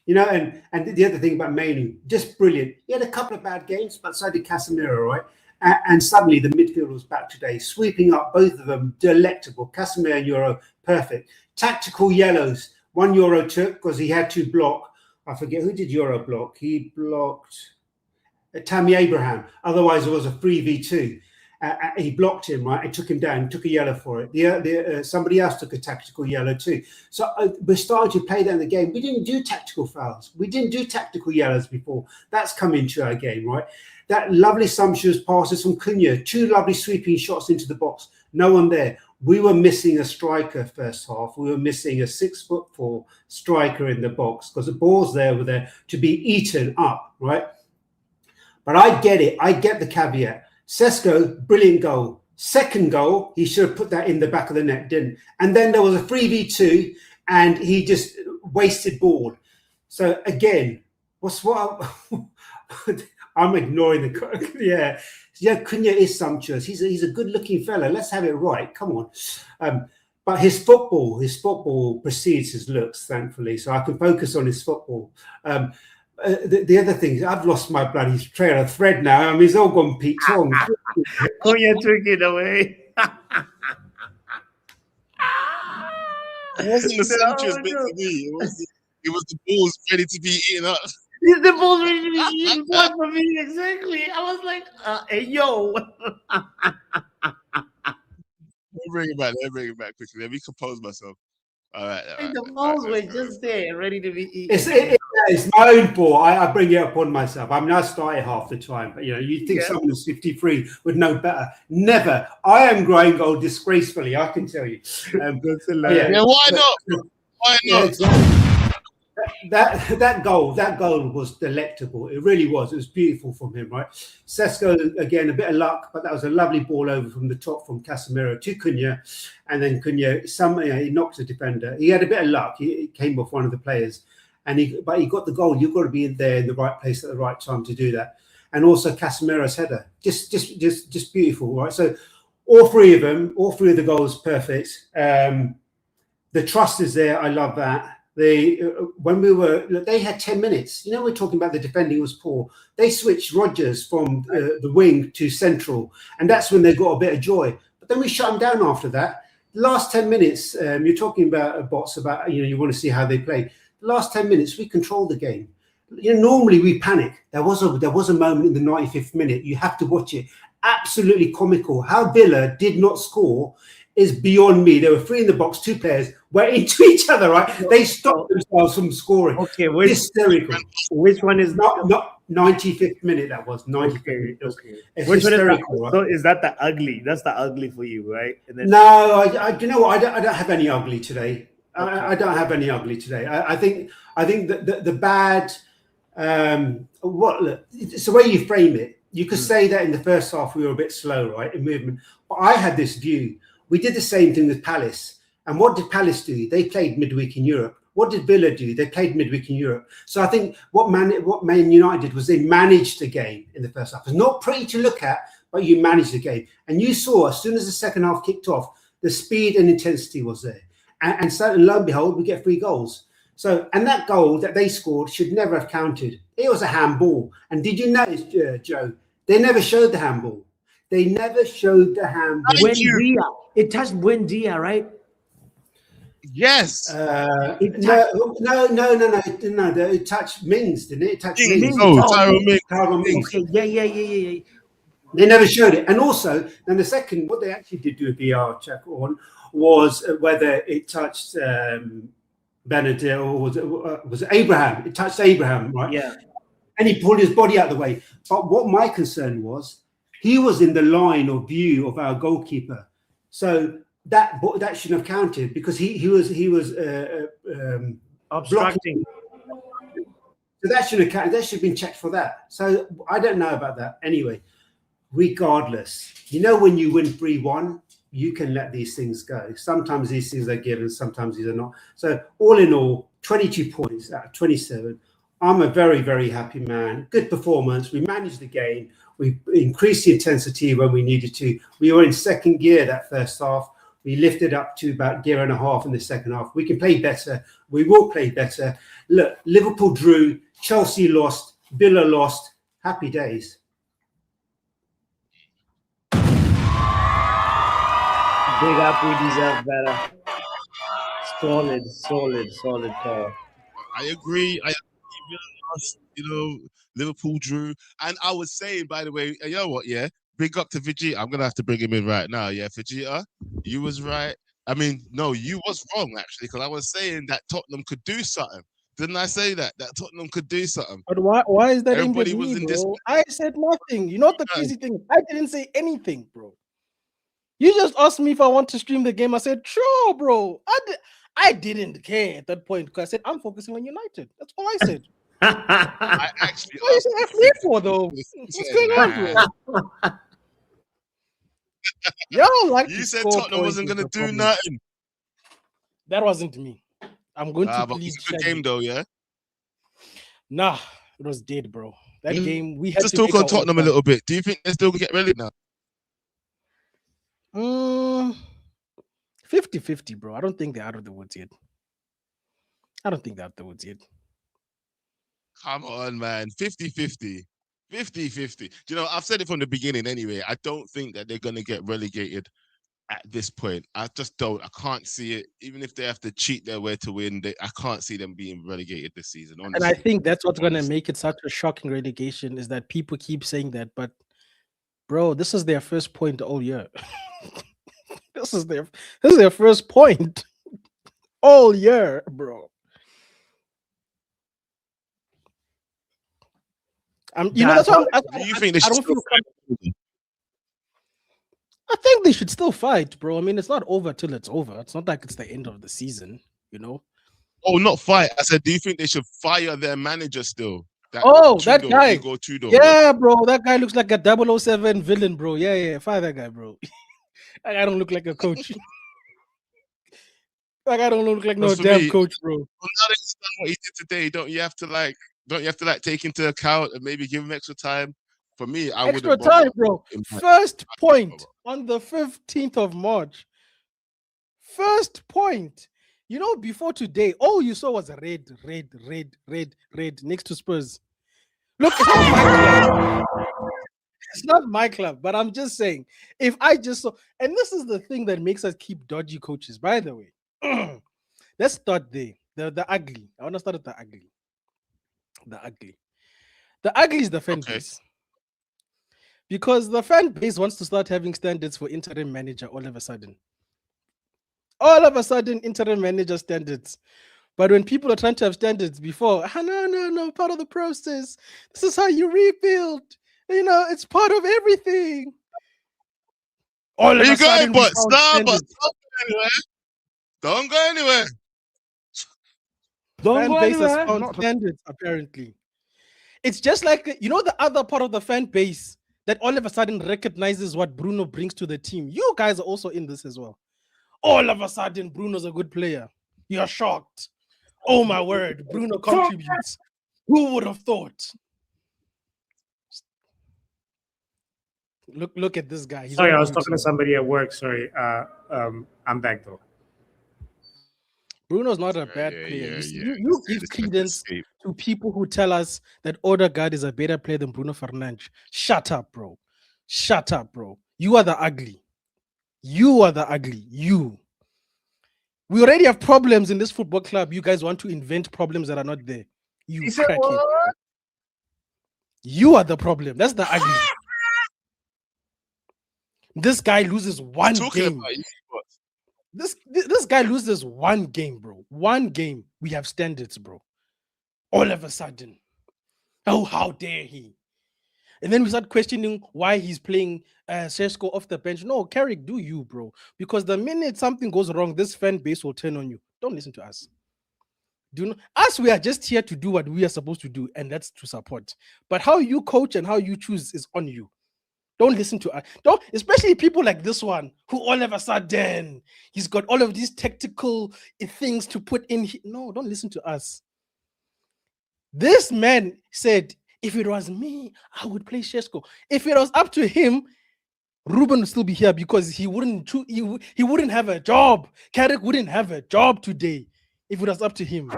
And the other thing about Mainu, just brilliant. He had a couple of bad games, but so did Casemiro, right? And suddenly the midfield was back today, sweeping up both of them, delectable. Casemiro and Euro, perfect. Tactical yellows. 1 Euro took because he had to block. I forget, who did Euro block? He blocked Tammy Abraham. Otherwise, it was a 3v2. He blocked him, right, and took him down, took a yellow for it. Somebody else took a tactical yellow too. So we're starting to play that in the game. We didn't do tactical fouls. We didn't do tactical yellows before. That's come into our game, right? That lovely sumptuous passes from Cunha, 2 lovely sweeping shots into the box. No one there. We were missing a striker first half. We were missing a 6'4" striker in the box because the balls there were there to be eaten up, right? But I get it. I get the caveat. Cesco, brilliant goal. Second goal, he should have put that in the back of the net, didn't. And then there was a 3v2 and he just wasted ball. So again, I'm ignoring the Cunha is sumptuous. He's a good-looking fella. Let's have it right. Come on. But his football precedes his looks, thankfully. So I can focus on his football. The other thing, I've lost my bloody trail of thread now. I mean, it's all gone Pete Tong. Oh, you took it away. It wasn't the sumptuous bit to me. It was the balls ready to be eaten up. The ball's ready to be eaten. What for me exactly? I was like, hey yo. Let me bring it back. Let me bring it back quickly. Let me compose myself. All right. All right. The All right, balls were let's go. just there, ready to be eaten. It's my own ball. I bring it upon myself. I mean, I started half the time, but you'd think someone who's 53 would know better. Never. I am growing gold disgracefully. I can tell you. That's hilarious. Yeah, why not? Why Yeah, not? exactly. That goal was delectable. It really was. It was beautiful from him, right? Cesco, again, a bit of luck, but that was a lovely ball over from the top from Casemiro to Cunha, and then Cunha, he knocked the defender. He had a bit of luck. He came off one of the players, but he got the goal. You've got to be in there in the right place at the right time to do that. And also Casemiro's header, just beautiful, right? So all three of the goals, perfect. The trust is there. I love that. They had 10 minutes. We're talking about the defending was poor. They switched Rodgers from the wing to central, and that's when they got a bit of joy. But then we shut them down after that. The last 10 minutes, you're talking about bots, about you want to see how they play. The last 10 minutes, we controlled the game. Normally we panic. There was a moment in the 95th minute. You have to watch it. Absolutely comical. How Villa did not score is beyond me. There were three in the box, two players were into each other, right? They stopped themselves from scoring. Okay, hysterical. Which one is not 95th minute? That was 95th. Okay. It's Which one is that? hysterical, right? So is that the ugly? That's the ugly for you, right? And then, No, I do you know what? I don't have any ugly today. I don't have any ugly today. I think that the bad. It's the way you frame it. You could say that in the first half we were a bit slow, right, in movement. But I had this view. We did the same thing with Palace. And what did Palace do? They played midweek in Europe. What did Villa do? They played midweek in Europe. So I think what Man United did was they managed the game in the first half. It's not pretty to look at, but you managed the game. And you saw as soon as the second half kicked off, the speed and intensity was there. And so lo and behold, we get 3 goals. So, and that goal that they scored should never have counted. It was a handball. And did you notice, Joe, they never showed the handball. They never showed the handball. Buendia. It touched Buendia, right? Yes. No. It touched Mings, didn't it? It touched Mings. Tyrone Mings. Okay. Yeah. They never showed it. And also, then the second, what they actually did do a VR check on was whether it touched Benedict or was it Abraham? It touched Abraham, right? Yeah. And he pulled his body out of the way. But what my concern was, he was in the line of view of our goalkeeper. So that shouldn't have counted because he was Obstructing. So that shouldn't have counted. That should have been checked for that. So I don't know about that. Anyway, regardless, when you win 3-1, you can let these things go. Sometimes these things are given, sometimes these are not. So all in all, 22 points out of 27. I'm a very, very happy man. Good performance. We managed the game. We increased the intensity when we needed to. We were in second gear that first half. We lifted up to about gear and a half in the second half. We can play better. We will play better. Look, Liverpool drew, Chelsea lost, Villa lost. Happy days. Big up, we deserve better. Solid call. I agree. Liverpool drew. And I was saying, by the way, you know what, yeah? Big up to Vegeta. I'm going to have to bring him in right now. Yeah, Vegeta, you was right. I mean, no, you was wrong, actually, because I was saying that Tottenham could do something. Didn't I say that? That Tottenham could do something. But why is that Everybody aimed at was me, in bro? I said nothing. You know what the crazy thing is? I didn't say anything, bro. You just asked me if I want to stream the game. I said, sure, bro. I didn't care at that point because I said, I'm focusing on United. That's all I said. I actually What is it me for, though? What's going on, bro? Yo, like you said Tottenham wasn't going to do nothing. That wasn't me. I'm going to but plead. It's a good game, though, yeah? Nah, it was dead, bro. That game, we had Just to talk on Tottenham a little bit. Do you think they're still going to get relegated now? 50-50, bro. I don't think they're out of the woods yet. Come on, man. 50-50. 50-50. Do you know, I've said it from the beginning anyway. I don't think that they're going to get relegated. at this point. I just don't. I can't see it. Even if they have to cheat their way to win, I can't see them being relegated this season. Honestly. And I think that's what's going to make it such a shocking relegation is that people keep saying that. But, bro, this is their first point all year. This is their first point all year, bro. You know, that's why do you think they should still fight? I think they should still fight, bro. I mean, it's not over till it's over. It's not like it's the end of the season, you know. Oh, not fight. I said, do you think they should fire their manager still? That guy. Yeah, bro. That guy looks like a 007 villain, bro. Yeah. Fire that guy, bro. I don't look like a coach. Like I don't look like no damn coach, bro. Well, now that he's done what he did today, don't you have to take into account and maybe give him extra time? For me, I would extra time, bro. First point on the 15th of March. First point. You know, before today, all you saw was a red next to Spurs. Look, it's not my club. It's not my club, but I'm just saying, if I just saw, and this is the thing that makes us keep dodgy coaches, by the way. Let's start there. The ugly. I want to start at the ugly. The ugly. The ugly is the fan base. Because the fan base wants to start having standards for interim manager all of a sudden. All of a sudden, interim manager standards. But when people are trying to have standards before, no, part of the process. This is how you rebuild. You know, it's part of everything. All of a sudden, but stop anywhere. Don't go anywhere. Fan base has found standards, apparently. It's just like, you know, the other part of the fan base that all of a sudden recognizes what Bruno brings to the team. You guys are also in this as well. All of a sudden, Bruno's a good player. You're shocked. Oh my word, Bruno contributes. Who would have thought? Look at this guy. Sorry, I was talking to somebody at work. Sorry. I'm back though. Bruno's not a bad player. You give credence to people who tell us that Odegaard is a better player than Bruno Fernandes. Shut up, bro. Shut up, bro. You are the ugly. You are the ugly. You. We already have problems in this football club. You guys want to invent problems that are not there. You crackhead. You are the problem. That's the ugly. This guy loses one game. This guy loses one game, bro. One game. We have standards, bro. All of a sudden. Oh, how dare he? And then we start questioning why he's playing Cesco off the bench. No, Carrick, do you, bro? Because the minute something goes wrong, this fan base will turn on you. Don't listen to us. Us, we are just here to do what we are supposed to do, and that's to support. But how you coach and how you choose is on you. Don't listen to us. Don't, especially people like this one, who all of a sudden he's got all of these tactical things to put in. No, don't listen to us. This man said, if it was me, I would play Cesco. If it was up to him, Ruben would still be here because he wouldn't have a job. Carrick wouldn't have a job today if it was up to him.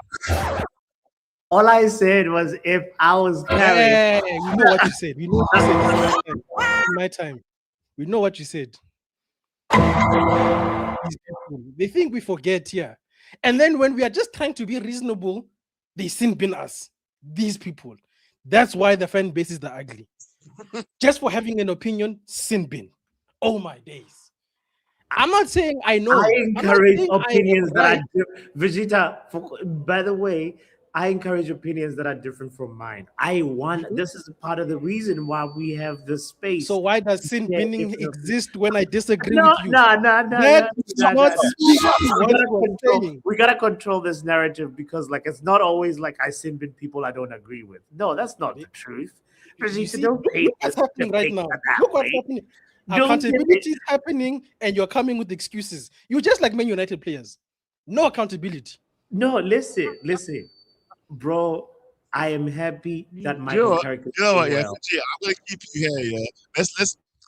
All I said was if I was Carrick. Hey, we know what you said. We know what you said. In my time. We know what you said. They think we forget here. And then when we are just trying to be reasonable, they sin bin us. These people. That's why the fan base is the ugly. Just for having an opinion, sin bin. Oh my days. I'm not saying I know. I encourage opinions that are Vegeta. By the way, I encourage opinions that are different from mine. This is part of the reason why we have this space. So why does sin binning exist when I disagree with you? We gotta control this narrative because, like, it's not always like I sin bin people I don't agree with. No, that's not the truth. What's happening right now? Look what's happening. Accountability is happening, and you're coming with excuses. You're just like Man United players. No accountability. No, listen. Bro, I am happy that Michael Carrick is what, yeah, I'm gonna keep you here, yeah.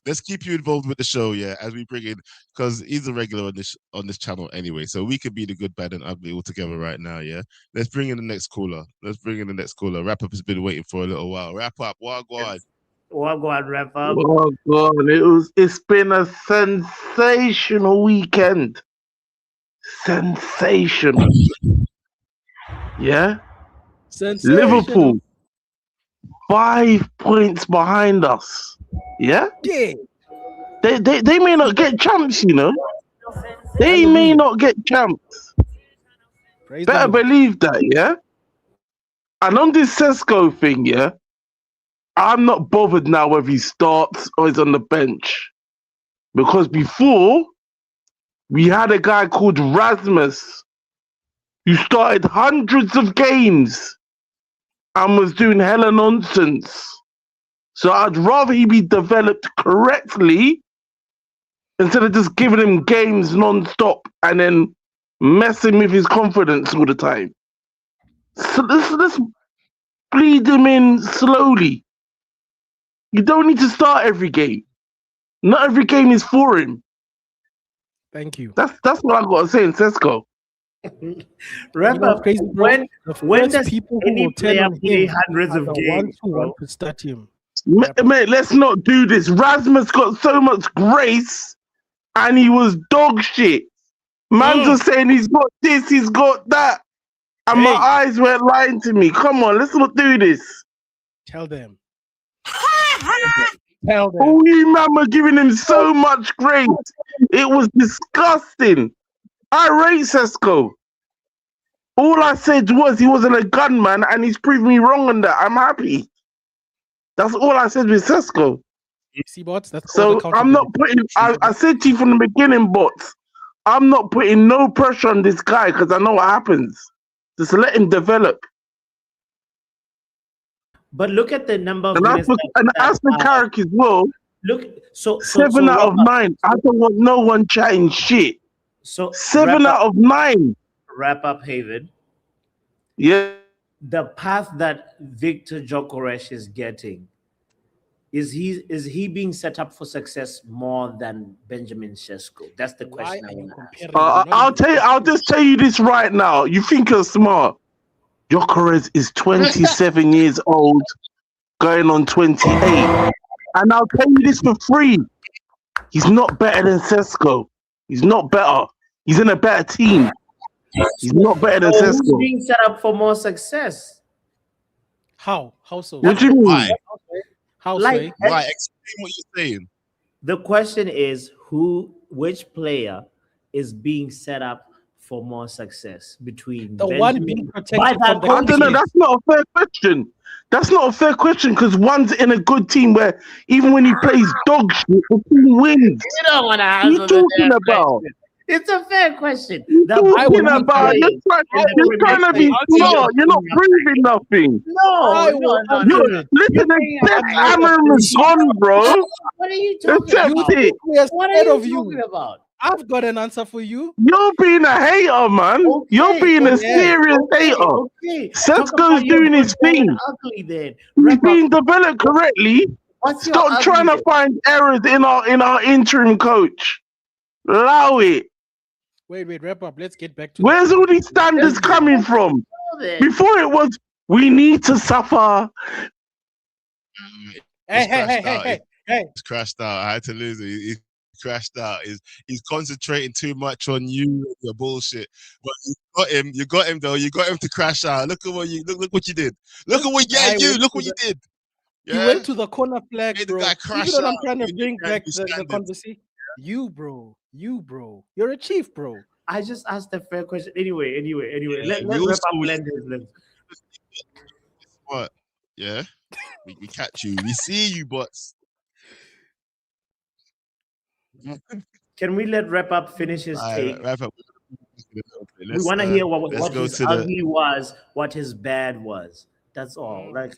Let's keep you involved with the show, yeah, as we bring in, because he's a regular on this channel anyway, so we could be the good, bad, and ugly all together right now, yeah. Let's bring in the next caller. Wrap up has been waiting for a little while. Wrap up, Wagwan. Well, go on, wrap up. Oh God, it's been a sensational weekend. Sensational. Yeah? Sensational. Liverpool, 5 points behind us. Yeah? Yeah. They may not get champs, you know. They may Hallelujah. not get champs. Praise the Better Lord. believe that, yeah? And on this Cesco thing, yeah, I'm not bothered now whether he starts or is on the bench. Because before, we had a guy called Rasmus who started hundreds of games and was doing hella nonsense. So I'd rather he be developed correctly instead of just giving him games non-stop and then messing with his confidence all the time. So let's bleed him in slowly. You don't need to start every game. Not every game is for him. Thank you. That's what I gotta say in Cesco. Wrap You know, up. crazy, bro. When The when first does people who any will turn player on play him hundreds are of the games, ones who bro? want to start him. Mate, let's not do this. Rasmus got so much grace and he was dog shit. Man's just saying he's got this, he's got that. And my Hey. eyes weren't lying to me. Come on, let's not do this. Tell them. Tell them. All you man were giving him so much grace. It was disgusting. I rate Cesco. All I said was he wasn't a gunman and he's proved me wrong on that. I'm happy. That's all I said with Cesco. See, bots? That's all So the I'm not putting, I said to you from the beginning, bots, I'm not putting no pressure on this guy because I know what happens. Just let him develop. But look at the number of And minutes. as for Carrick as well, Look, so 7 out of 9. I don't want no one chatting shit. So 7 out of 9. Wrap up, Haven. Yeah. The path that Victor Gyökeres is getting, is he being set up for success more than Benjamin Cesco? That's the question I want to ask. I'll just tell you this right now. You think you're smart. Gyökeres is 27 years old, going on 28. And I'll tell you this for free. He's not better than Cesco. He's not better. He's in a better team. He's not better than Who's Cesco. being set up for more success? How? How so? What do you mean? Why? How Like- so? Why? Explain what you're saying. The question is which player is being set up for more success between The Benjamin, one being by protected that from the I don't know. coach? That's not a fair question. That's not a fair question because one's in a good team where even when he plays dog shit, the team wins. You don't want to What are you answer the talking damn about? question. It's a fair question. Talking about you're trying to be smart. You're not proving nothing. I will No. answer it. Listen, the Cameron is on, bro. What are you talking Accept about? it. We are What are scared you of you. talking about? I've got an answer for you. You're being a hater, man. Okay, You're being a okay, serious hater. Okay. Cesco's Talk about your doing his good, bad, thing. and ugly then. He's Wrap up. being developed correctly. What's your Stop ugly trying to then? find errors in our interim coach. Allow it. Wait, wrap up. Let's get back to Where's all these standards coming from? Tell them. Before it was, we need to suffer. Hey. He's crashed out. I had to lose it. He crashed out. He's concentrating too much on you and your bullshit. But you got him though. You got him to crash out. Look at what you look what you did. Look at what look what you did. He went to the corner flag, Made the bro. guy Even crash though I'm out. trying to You bring can't back be the standards. conversation. You, bro. You're a chief, bro. I just asked a fair question. Anyway. Yeah, Let's we wrap also up was- blend his lips. What? Yeah, we catch you. We see you, bots. Can we let wrap up finish his take? Wrap up. We want to hear what let's go his to the- ugly was, what his bad was. That's all. Like,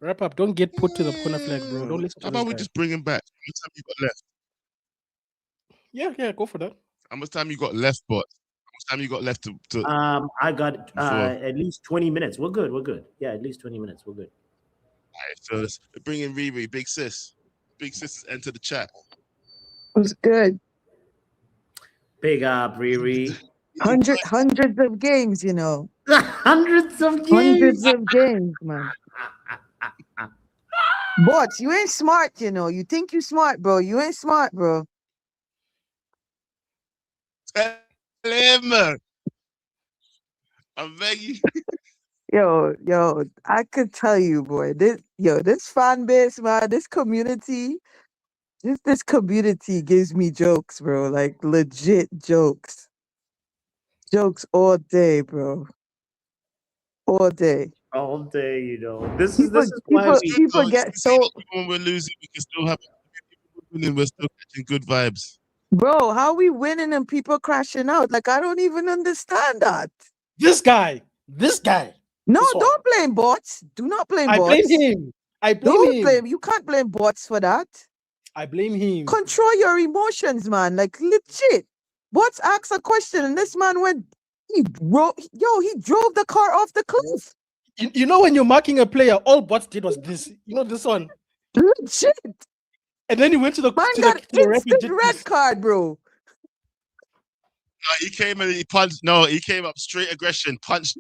Wrap up. Don't get put to the corner flag, bro. Don't listen to How this about we guy. just bring him back? How much time you got left? Yeah, go for that. How much time you got left, bots? How much time you got left to I got Before. at least 20 minutes. We're good. Yeah, at least 20 minutes. We're good. Alright, so let's bring in Riri, big sis. Big sis enter the chat. Was good. Big up, Riri. Hundreds of games, you know. Hundreds of games. Hundreds of games, man. Bots, you ain't smart, you know. You think you smart, bro. You ain't smart, bro. Tell him. I'm begging. Yo, I could tell you, boy. This fan base, man, this community gives me jokes, bro. Like legit jokes. Jokes all day, bro. All day. All day, you know. This People is why people It's we good people though. get You see, so even when we're losing, we can still have winning. We're still catching good vibes. bro, how we winning and people crashing out? Like I don't even understand that. This guy. This guy. No, This one. don't blame bots. Do not blame I blame bots. him. I blame Don't him. blame. You can't blame bots for that. I blame him. Control your emotions, man. Like legit. Bots asked a question, and this man went. He drove the car off the cliff. You know when you're marking a player, all bots did was this. You know this one. Legit. And then he went to the Man to got the ref and instant did red this. card, bro. No, he came and he punched. No, he came up straight aggression, punched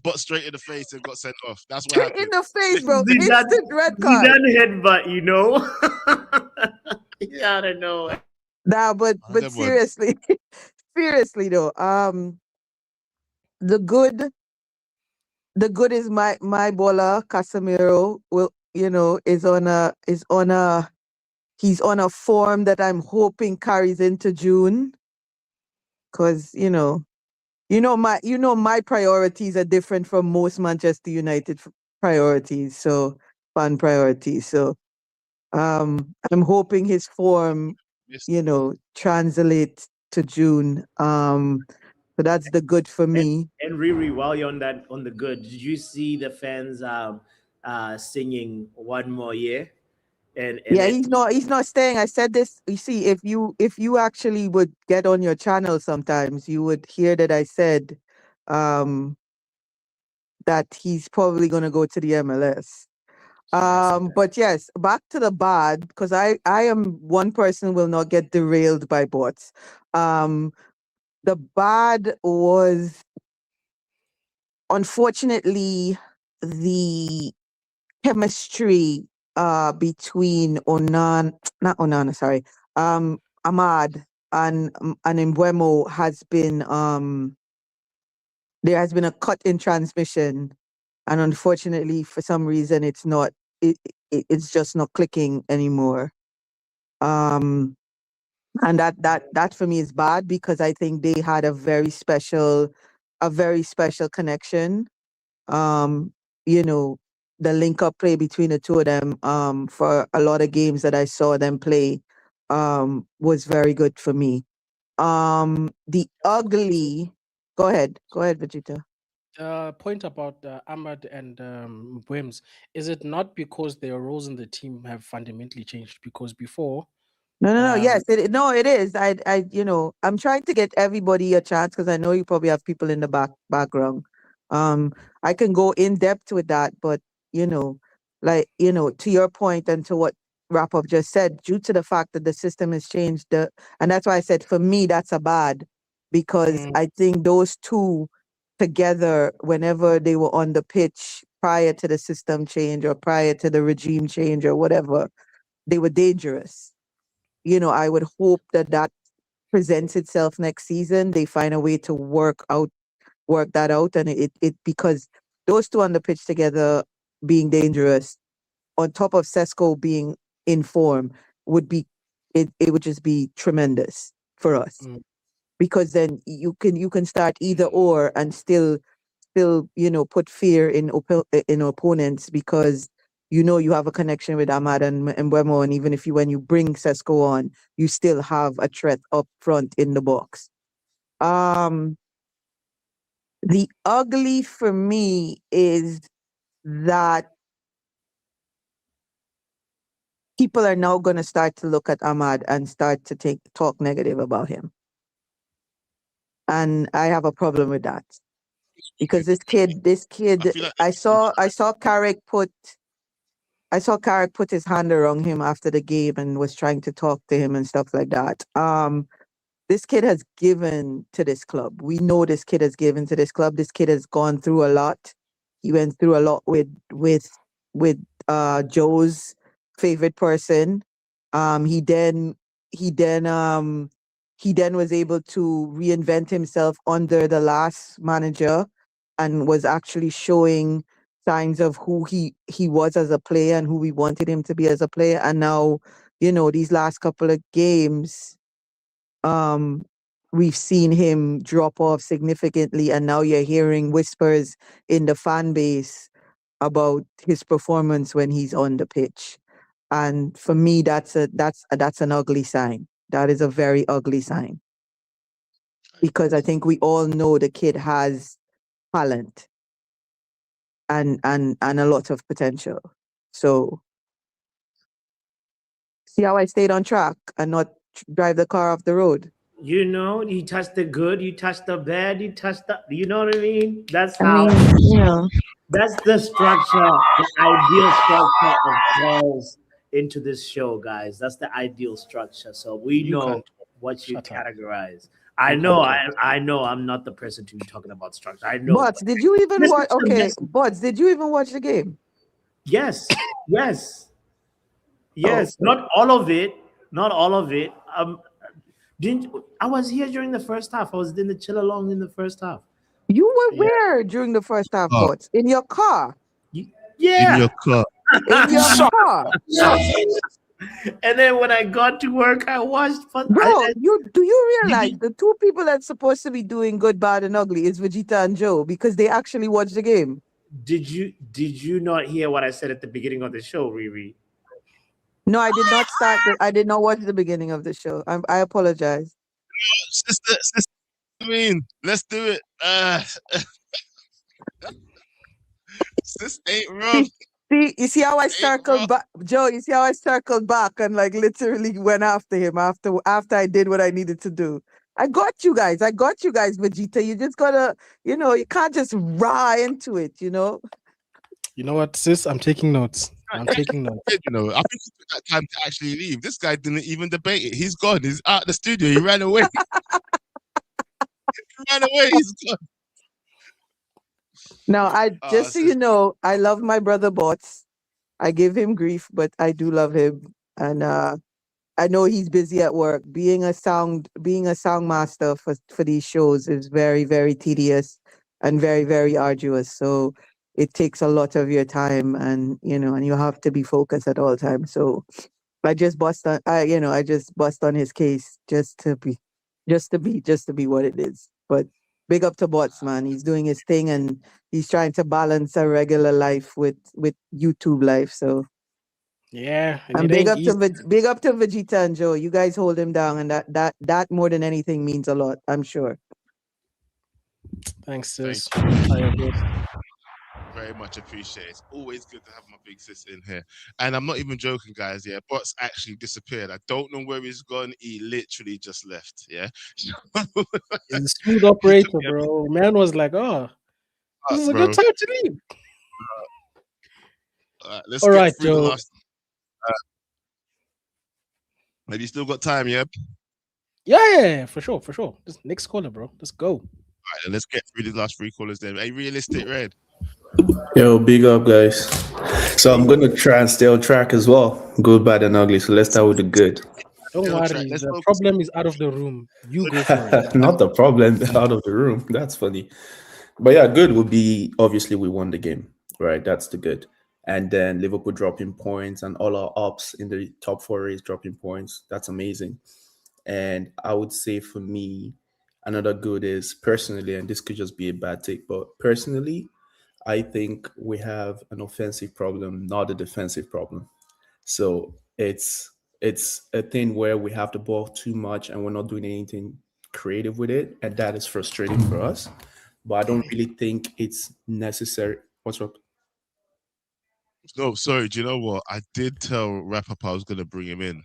Bot straight in the face and got sent off. That's what Straight happened. in the face, bro. Zidane, Instant red card. Zidane headbutt, you know. I don't know. Nah, but That one. seriously, seriously though, the good is my baller Casemiro will is on a he's on a form that I'm hoping carries into June, because my priorities are different from most Manchester United priorities, so fan priorities. So I'm hoping his form Yes. translate to June. So that's the good for me. And Riri, while you're on the good, did you see the fans singing "One More Year"? And Yeah, he's not staying. I said this. You see, if you actually would get on your channel sometimes, you would hear that I said um that he's probably gonna go to the MLS. But yes, back to the bad, because I am one person who will not get derailed by bots. The bad was, unfortunately, the chemistry between not Onana, sorry, Ahmad and Mbeumo has been there has been a cut in transmission, and unfortunately for some reason it's just not clicking anymore. And that for me is bad, because I think they had a very special connection. um the link up play between the two of them, for a lot of games that I saw them play, was very good for me. The ugly, go ahead, Vegeta. Point about Ahmad and Wims. Is it not because their roles in the team have fundamentally changed? Because before, No. um, Yes, it is. I'm trying to get everybody a chance, because I know you probably have people in the background. I can go in depth with that, but to your point and to what Wrap Up just said, due to the fact that the system has changed, and that's why I said for me that's a bad, because I think those two together, whenever they were on the pitch prior to the system change or prior to the regime change or whatever, they were dangerous. I would hope that presents itself next season. They find a way to work that out, and it because those two on the pitch together being dangerous, on top of Cesco being in form, would be it would just be tremendous for us, mm, because then you can start either or and still put fear in opponents, because you have a connection with Ahmad and Mbeumo, and even if when you bring Cesco on, you still have a threat up front in the box. The ugly for me is that people are now going to start to look at Ahmad and start to talk negative about him, and I have a problem with that, because this kid, I feel like I saw Carrick put his hand around him after the game and was trying to talk to him and stuff like that. This kid has given to this club. We know this kid has given to this club. This kid has gone through a lot. He went through a lot with Joe's favorite person. He then was able to reinvent himself under the last manager and was actually showing signs of who he was as a player and who we wanted him to be as a player. And now, these last couple of games, we've seen him drop off significantly, and now you're hearing whispers in the fan base about his performance when he's on the pitch. And for me, that's an ugly sign. That is a very ugly sign, because I think we all know the kid has talent and a lot of potential. So see how I stayed on track and not drive the car off the road. You touch the good, you touch the bad, you touch the, you know what I mean? That's I how, mean, that's the structure, the ideal structure of calls into this show, guys. That's the ideal structure. So we You know can't. what you Shut up. categorize. I know, I know I'm not the person to be talking about structure. I know. But did you even Listen watch? to the Okay, message. but did you even watch the game? Yes, yes, yes. Oh. Not all of it. Not all of it. Didn't I was here during the first half. I was in the chill along in the first half. You were Yeah. where during the first half, Oh. Bots? In your car. In Yeah. your car. In your car. And then when I got to work, I watched. Bro, do you realize the two people that's supposed to be doing good, bad, and ugly is Vegeta and Joe, because they actually watched the game? Did you not hear what I said at the beginning of the show, Riri? No, I did not I did not watch the beginning of the show. I apologize. Sister, I mean, let's do it. Sis ain't wrong. See, you see how I Ain't circled wrong. back, Joe? You see how I circled back and like literally went after him after I did what I needed to do. I got you guys, Vegeta. You just gotta, you can't just raw into it, You know what, sis? I'm taking notes. I'm taking notes. I think he took that time to actually leave. This guy didn't even debate it. He's gone. He's out the studio. He ran away. He's gone. Now, just so you know, I love my brother Bots. I give him grief, but I do love him, and I know he's busy at work. Being a sound master for these shows is very, very tedious and very, very arduous. So it takes a lot of your time, and and you have to be focused at all times. So I just bust on I just bust on his case just to be what it is. But big up to Bots, man. He's doing his thing and he's trying to balance a regular life with YouTube life. So Yeah, and it big ain't up easy. big up to Vegeta and Joe. You guys hold him down, and that more than anything means a lot, I'm sure. Thanks, sis. Thank very much appreciated. It's always good to have my big sis in here. And I'm not even joking, guys. Yeah, Bots actually disappeared. I don't know where he's gone. He literally just left. Yeah. He's a smooth operator, bro. Man was like, oh, this is a bro. good time to leave. Let's All get right, through the Joe. last. Have you still got time? Yeah. Yeah, for sure. Just next caller, bro. Let's go. All right, let's get through the last three callers then. A realistic Red. Yo, big up, guys. So I'm gonna try and stay on track as well. Good, bad, and ugly. So let's start with the good. Don't Still worry. track. Let's The focus. problem is out of the room. You go for it. Not the problem out of the room. That's funny. But yeah, good would be obviously we won the game, right? That's the good. And then Liverpool dropping points and all our ups in the top four race dropping points. That's amazing. And I would say for me, another good is personally, and this could just be a bad take, but personally, I think we have an offensive problem, not a defensive problem. So it's a thing where we have the ball too much and we're not doing anything creative with it, and that is frustrating for us. But I don't really think it's necessary. What's up? No, sorry. Do you know what? I did tell Wrap Up I was gonna bring him in.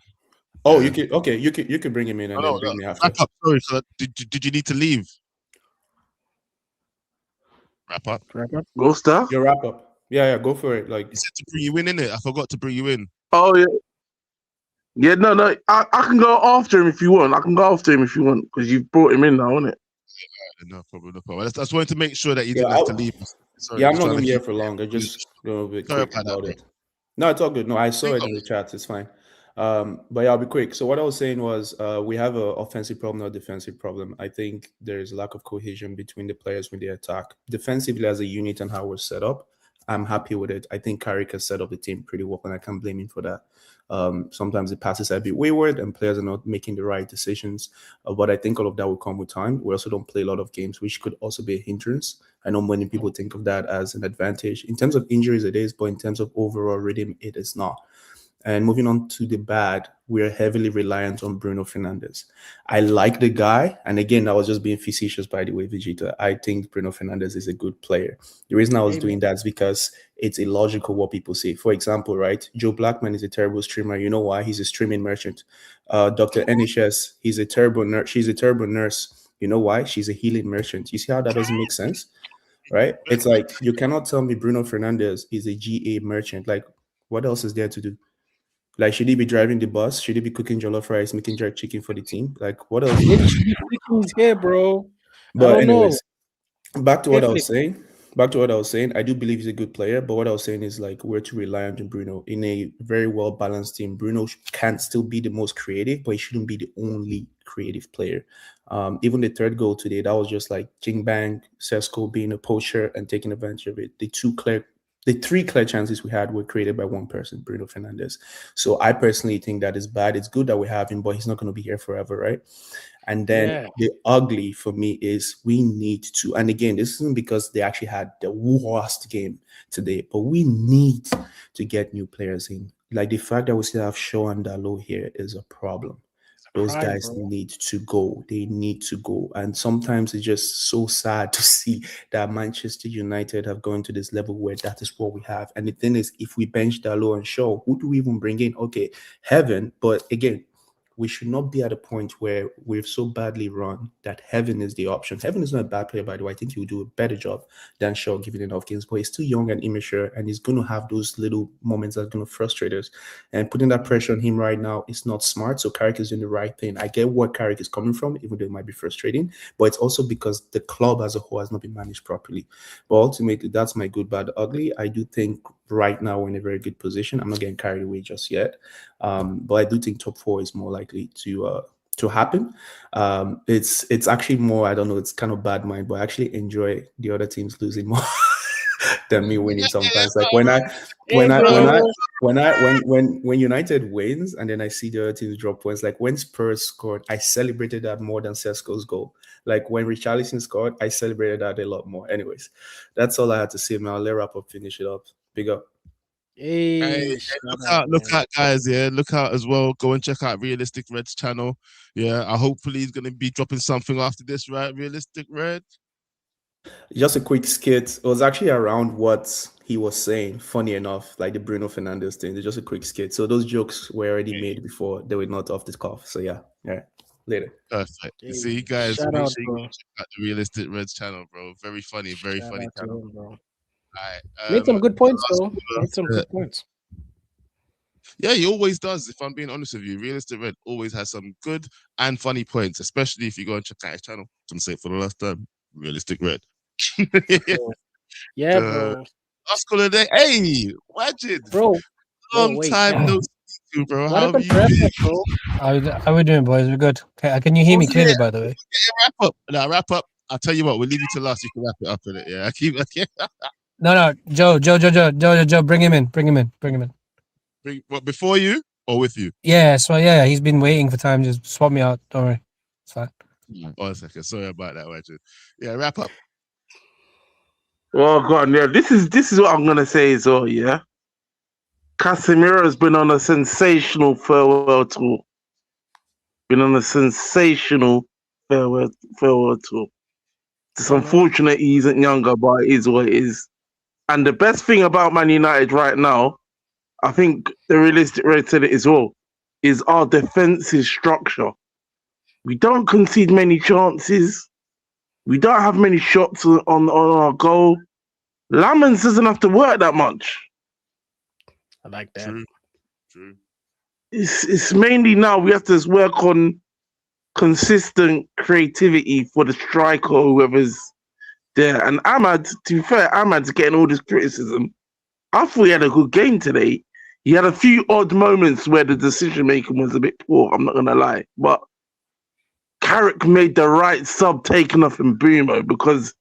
Oh, Yeah. you could bring him in and then bring me after. Wrap Up. Sorry. So did you need to leave? Wrap Up. Go stuff. Your wrap up. Yeah, go for it. Like You said to bring you in, innit? I forgot to bring you in. Oh yeah. Yeah, no. I can go after him if you want. Because you've brought him in now, innit? No problem. I just wanted to make sure that you Yeah, didn't have to leave. Sorry, I'm just not trying gonna to be here keep- for long. I just go a bit Sorry quick about that, about bro. it. No, it's all good. No, I saw We it got- in the chat. It's fine. But yeah, I'll be quick. So what I was saying was we have an offensive problem, not a defensive problem. I think there is a lack of cohesion between the players when they attack. Defensively as a unit and how we're set up, I'm happy with it. I think Carrick has set up the team pretty well, and I can't blame him for that. Sometimes the passes are a bit wayward and players are not making the right decisions. But I think all of that will come with time. We also don't play a lot of games, which could also be a hindrance. I know many people think of that as an advantage. In terms of injuries, it is, but in terms of overall rhythm, it is not. And moving on to the bad, we're heavily reliant on Bruno Fernandes. I like the guy. And again, I was just being facetious, by the way, Vegeta. I think Bruno Fernandes is a good player. The reason I was doing that is because it's illogical what people say. For example, right, Joe Blackman is a terrible streamer. You know why? He's a streaming merchant. Dr. NHS, he's a terrible nurse. She's a terrible nurse. You know why? She's a healing merchant. You see how that doesn't make sense? Right? It's like you cannot tell me Bruno Fernandes is a GA merchant. Like, what else is there to do? Like, should he be driving the bus? Should he be cooking jollof rice, making jerk chicken for the team? Like, what else? Maybe he's here, bro. I But don't know. anyways, back to what I Definitely. was saying. Back to what I was saying. I do believe he's a good player, but what I was saying is like we're too reliant on Bruno in a very well balanced team. Bruno can still be the most creative, but he shouldn't be the only creative player. Even the third goal today, that was just like Jing Bang, Cesco being a poacher and taking advantage of it. The three clear chances we had were created by one person, Bruno Fernandes. So I personally think that is bad. It's good that we have him, but he's not going to be here forever, right? And then the ugly for me is we need to, and again, this isn't because they actually had the worst game today, but we need to get new players in. Like the fact that we still have Shaw and Dalot here is a problem. Those guys need to go. They need to go. And sometimes it's just so sad to see that Manchester United have gone to this level where that is what we have. And the thing is, if we bench Dalot and Shaw, who do we even bring in? Okay, Heaven. But again, we should not be at a point where we've so badly run that Heaven is the option. Heaven is not a bad player, by the way. I think he will do a better job than Shaw giving enough games, but he's still young and immature, and he's going to have those little moments that are going to frustrate us. And putting that pressure on him right now is not smart. So Carrick is doing the right thing. I get where Carrick is coming from, even though it might be frustrating, but it's also because the club as a whole has not been managed properly. But ultimately, that's my good, bad, ugly. I do think right now we're in a very good position. I'm not getting carried away just yet. But I do think top four is more likely to happen. It's actually more, I don't know, it's kind of bad mind, but I actually enjoy the other teams losing more than me winning sometimes. Like when United wins and then I see the other teams drop points, like when Spurs scored, I celebrated that more than Cesco's goal. Like when Richarlison scored, I celebrated that a lot more. Anyways, that's all I had to say, man. I'll let wrap up, finish it up. Big up. Hey, look out, guys! Yeah, look out as well. Go and check out Realistic Red's channel. Yeah, hopefully he's gonna be dropping something after this, right? Realistic Red. Just a quick skit. It was actually around what he was saying. Funny enough, like the Bruno Fernandes thing. It's just a quick skit. So those jokes were already made before. They were not off the cuff. So yeah. Later. Perfect. You see, guys, make sure you check out the Realistic Red's channel, bro. Very funny, very funny channel. Him, bro. All right. Made some good points, though. Made some good points. Yeah, he always does. If I'm being honest with you, Realistic Red always has some good and funny points, especially if you go and check out his channel. I'm gonna say it for the last time. Realistic Red. Yeah, bro. Last call of the day. Hey, Wajid. Bro. Long time no see you, bro. What How have you happened, been? bro? How we doing, boys? We're good. Okay, can you hear me clearly, by the way? Yeah, wrap up. I'll tell you what, we'll leave you to last. You can wrap it up in it. Yeah, I keep. No, Joe, bring him in. What, before you or with you? Yeah, he's been waiting for time. Just swap me out. Don't worry, it's fine. 1 second. Sorry about that, Wajid. Yeah, wrap up. Oh god, yeah. This is what I'm gonna say as well, yeah. Casemiro's been on a sensational farewell tour. It's unfortunate he isn't younger, but it is what it is. And the best thing about Man United right now, I think the Realistic Red said it as well, is our defensive structure. We don't concede many chances. We don't have many shots on our goal. Lamens doesn't have to work that much. I like that. True. It's mainly now we have to work on consistent creativity for the striker or whoever's there. And Ahmad, to be fair, Ahmad's getting all this criticism. I thought he had a good game today. He had a few odd moments where the decision making was a bit poor. I'm not gonna lie, but Carrick made the right sub taking off Mbumo because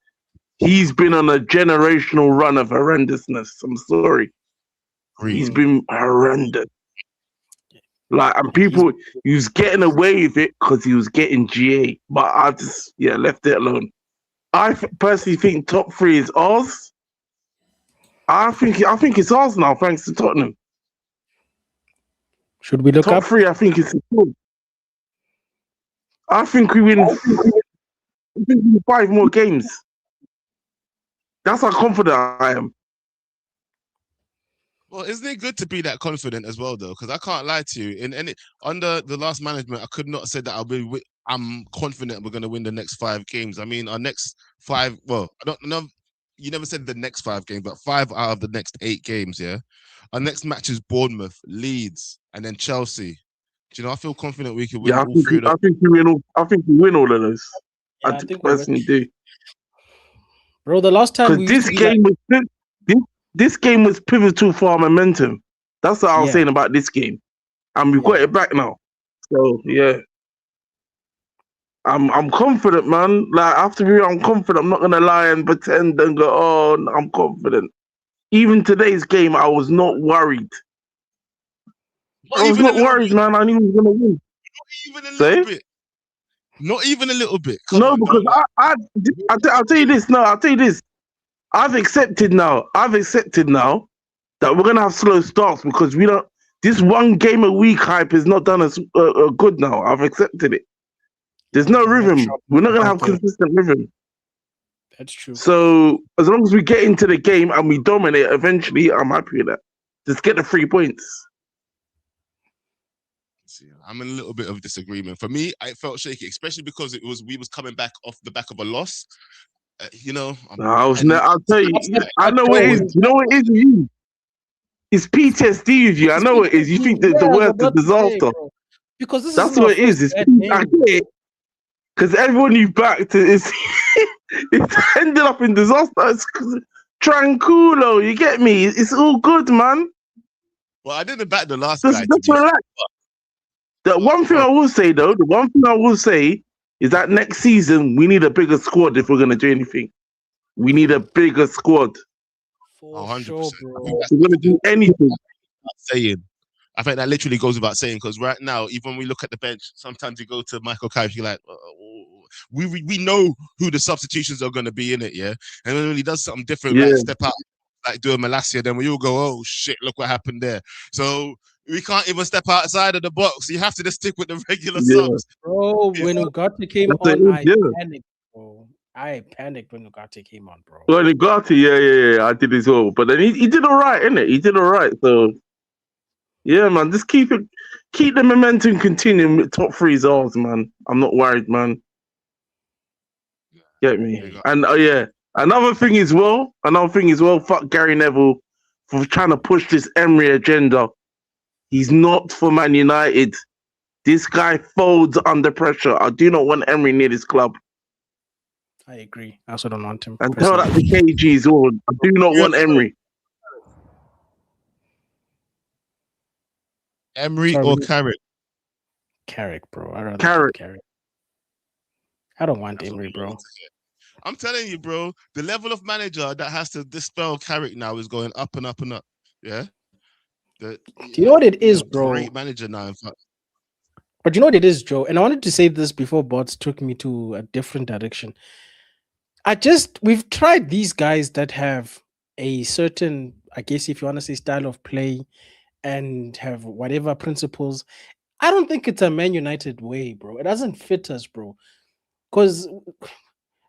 he's been on a generational run of horrendousness. I'm sorry, he's been horrendous. Like, and people, he was getting away with it because he was getting GA, but I just left it alone. I personally think top 3 is ours. I think it's ours now, thanks to Tottenham. Should we look top up? 3? I think it's good. I think we win 5 more games. That's how confident I am. Well, isn't it good to be that confident as well, though? Because I can't lie to you. Under the last management, I could not say that I'm confident we're going to win the next 5 games. I mean, our next 5. Well, I don't know. You never said the next 5 games, but 5 out of the next 8 games. Yeah, our next match is Bournemouth, Leeds, and then Chelsea. Do you know? I feel confident we can win all 3 of them. I think we win all of those. Yeah, I personally do. Bro, the last time this game was pivotal for our momentum. That's what I was saying about this game, and we've got it back now. So I'm confident, man. Like, after I'm confident. I'm not gonna lie and pretend and go, "Oh, I'm confident." Even today's game, I was not worried. I was not worried, man. I knew he was gonna win. Not even a little bit. Not even a little bit. No, because I'll tell you this. No, I'll tell you this. I've accepted now that we're gonna have slow starts because we don't. This one game a week hype is not done as good now. I've accepted it. There's no rhythm. We're not gonna have consistent rhythm. That's true. So as long as we get into the game and we dominate, eventually, I'm happy with that. Just get the 3 points. I'm in a little bit of disagreement. For me, I felt shaky, especially because we was coming back off the back of a loss. I'll tell you. I know what it is. You know what it is with you? It's PTSD with you. I know what it is. You think that the worst is disaster. Because that's what it is. Because everyone you backed it's ended up in disaster. It's tranquilo. You get me? It's all good, man. Well, I didn't back the last guy. Just relax. The one thing I will say is that next season we need a bigger squad if we're going to do anything. We need a bigger squad. 100%. Sure, bro. If we're going to do anything. I think that literally goes without saying, because right now, even when we look at the bench, sometimes you go to Michael Carrick, you're like, we know who the substitutions are going to be in it, yeah? And when he does something different, like step out, like do a Malacia, then we all go, oh shit, look what happened there. So we can't even step outside of the box. You have to just stick with the regular subs. Bro, when Ugarte came on, I panicked, bro. I panicked when Ugarte came on, bro. Well, Ugarte, I did as well. But then he did all right, innit? He did all right. So, yeah, man, just keep the momentum continuing. Top 3 is ours, man. I'm not worried, man. Get me? And another thing as well, fuck Gary Neville for trying to push this Emery agenda. He's not for Man United. This guy folds under pressure. I do not want Emery near this club. I agree. I also don't want him. And tell that to KG as well. I do not want Emery. Emery or Carrick? Carrick, bro. I don't Carrick. I don't want Emery, bro. I'm telling you, bro. The level of manager that has to dispel Carrick now is going up and up and up. Yeah. Do you know what it is, bro? Great manager now, in fact. But you know what it is, Joe? And I wanted to say this before Bots took me to a different direction. We've tried these guys that have a certain, I guess if you want to say, style of play and have whatever principles. I don't think it's a Man United way, bro. It doesn't fit us, bro. Because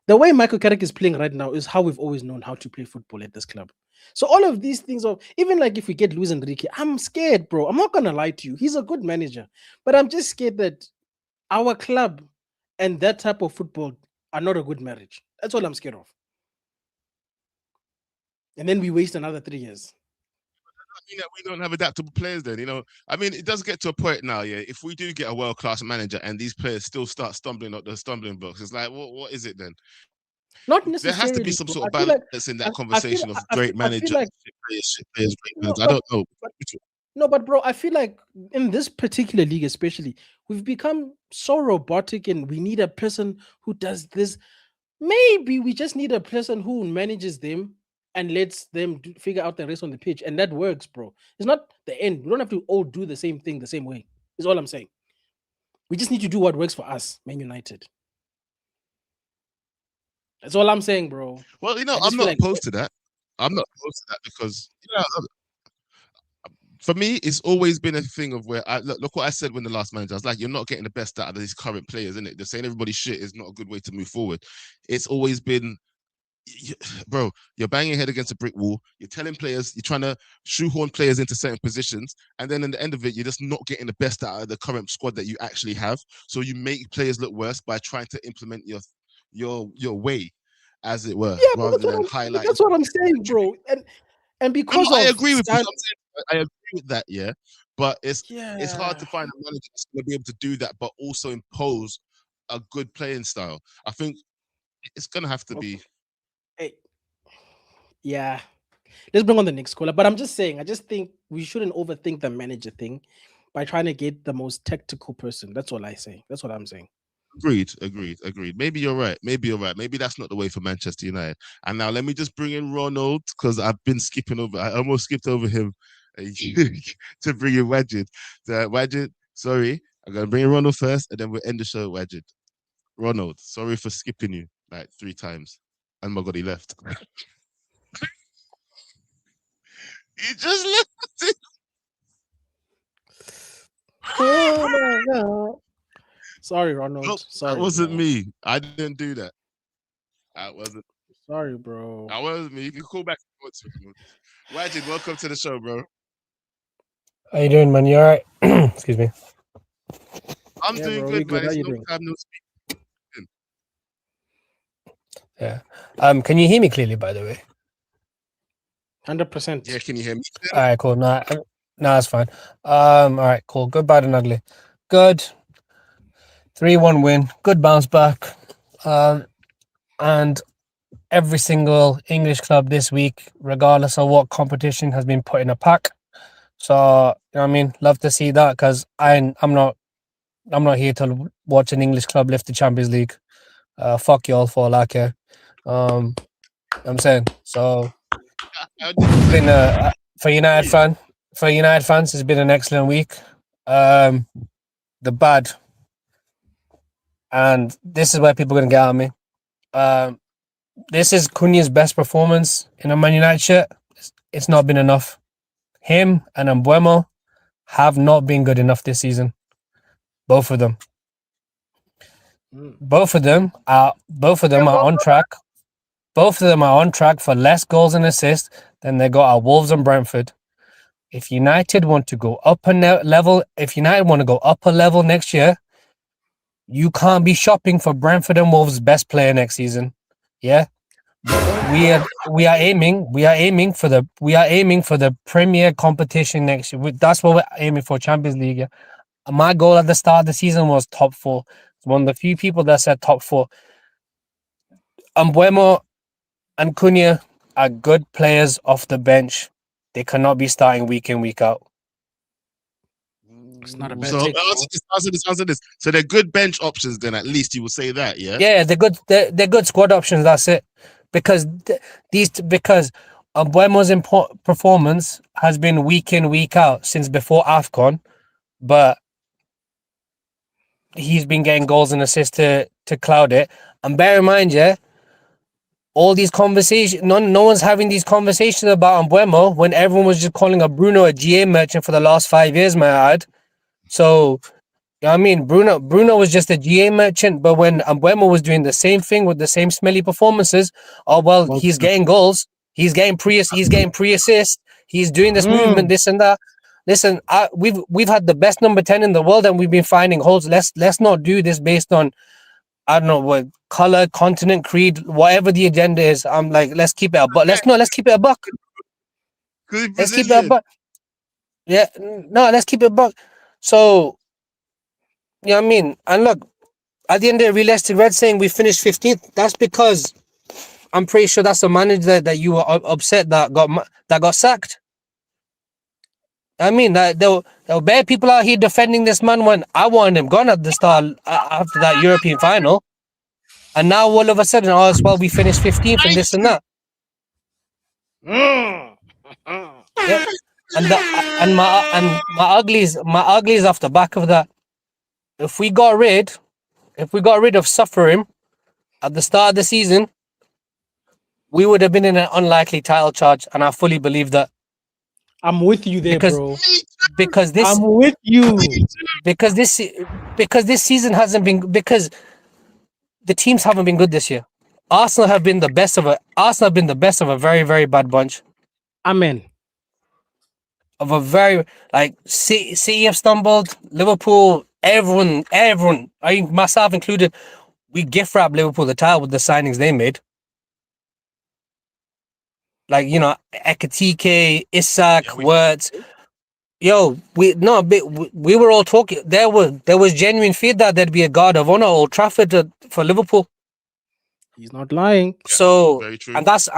the way Michael Carrick is playing right now is how we've always known how to play football at this club. So all of these things, even like if we get Luis Enrique, I'm scared, bro. I'm not going to lie to you. He's a good manager. But I'm just scared that our club and that type of football are not a good marriage. That's all I'm scared of. And then we waste another 3 years. I mean that we don't have adaptable players then, I mean, it does get to a point now, if we do get a world-class manager and these players still start stumbling up the stumbling blocks, it's like, what is it then? Not necessarily. There has to be some sort of balance in that conversation of great managers, players, great players. I don't know. No, but bro, I feel like in this particular league, especially, we've become so robotic, and we need a person who does this. Maybe we just need a person who manages them and lets them figure out the rest on the pitch, and that works, bro. It's not the end. We don't have to all do the same thing the same way. Is all I'm saying. We just need to do what works for us, Man United. That's all I'm saying, bro. Well, I just I'm feel not like opposed to that. I'm not opposed to that because for me, it's always been a thing of where look what I said when the last manager. I was like, you're not getting the best out of these current players, isn't it? They're saying everybody's shit is not a good way to move forward. It's always been, bro, you're banging your head against a brick wall. You're telling players, you're trying to shoehorn players into certain positions, and then in the end of it, you're just not getting the best out of the current squad that you actually have. So you make players look worse by trying to implement your way, as it were, yeah, but rather than highlighting. that's what I'm saying, bro. And because I of agree with you. Stan- I agree with that, yeah. But it's hard yeah, to find a manager that's going to be able to do that, but also impose a good playing style. I think it's going to have to be. Hey, yeah. Let's bring on the next caller. But I'm just saying, I just think we shouldn't overthink the manager thing by trying to get the most tactical person. That's all I say. That's what I'm saying. Agreed. Maybe you're right. Maybe that's not the way for Manchester United. And now let me just bring in Ronald because I've been skipping over. I almost skipped over him to bring in Wajid. Wajid, sorry, I'm gonna bring in Ronald first, and then we'll end the show. Wajid, Ronald, sorry for skipping you like 3 times. And my God, he left. He just left. Oh, no. Sorry, Ronald. Nope, Sorry, that wasn't bro. me. I didn't do that. That wasn't. Sorry, bro. That wasn't me. You can call back. Wajid, welcome to the show, bro. How you doing, man? You alright? Excuse me. I'm Yeah, doing bro, we good, good. man. How It's you no doing? time, no speak. Yeah. Can you hear me clearly, by the way? 100%. Yeah, can you hear me? All right, cool. No, that's fine. All right, cool. Good, bad, and ugly. Good. 3-1 win. Good bounce back. And every single English club this week, regardless of what competition, has been put in a pack. So, you know what I mean? Love to see that because I'm not here to watch an English club lift the Champions League. Fuck y'all for all I care. I'm saying so. It's been for United fans. It's been an excellent week. The bad, and this is where people are gonna get at me. This is Cunha's best performance in a Man United shirt. It's not been enough. Him and Mbuemo have not been good enough this season. Both of them. Both of them are on track. Both of them are on track for less goals and assists than they got at Wolves and Brentford. If United want to go up a level, upper level next year, you can't be shopping for Brentford and Wolves' best player next season. Yeah, we are aiming for the Premier competition next year. That's what we're aiming for, Champions League. Yeah? My goal at the start of the season was top 4. One of the few people that said top 4. Mbuemo and Cunha are good players off the bench. They cannot be starting week in, week out. It's not a bad So take. answer this. So they're good bench options. Then at least you will say that, yeah. Yeah, they're good. They're good squad options. That's it. Because because Mbuemo's performance has been week in, week out since before AFCON, but he's been getting goals and assists to cloud it. And bear in mind, yeah, all these conversations, no one's having these conversations about Mbuemo when everyone was just calling a Bruno a GA merchant for the last 5 years, may I add. So, I mean, Bruno was just a GA merchant, but when Mbuemo was doing the same thing with the same smelly performances, he's getting goals, he's getting pre-assist, he's doing this movement, this and that. Listen, we've had the best number 10 in the world, and we've been finding holes. Let's not do this based on, I don't know what color, continent, creed, whatever the agenda is. I'm like, let's keep it a buck. Let's keep it a buck. Let's keep it a buck. Yeah, no, let's keep it a buck. So, you know what I mean? And look, at the end of the realistic Red saying we finished 15th, that's because I'm pretty sure that's the manager that you were upset that got sacked. I mean, there were bad people out here defending this man when I wanted him gone at the start after that European final. And now all of a sudden, oh, well, we finished 15th and this and that. Yep. And my uglies off the back of that. If we got rid of suffering at the start of the season, we would have been in an unlikely title charge, and I fully believe that. I'm with you there, bro. Because this I'm with you. Because this season hasn't been, because the teams haven't been good this year. Arsenal have been the best of a very, very bad bunch. Amen. Of a very, like, City have stumbled, Liverpool, everyone, I myself included, we gift wrap Liverpool the title with the signings they made. Like, you know, Ekatike, Isak, Wirtz. Yo, we were all talking. There was genuine fear that there'd be a guard of honor at Old Trafford for Liverpool. He's not lying. So, very true. and that's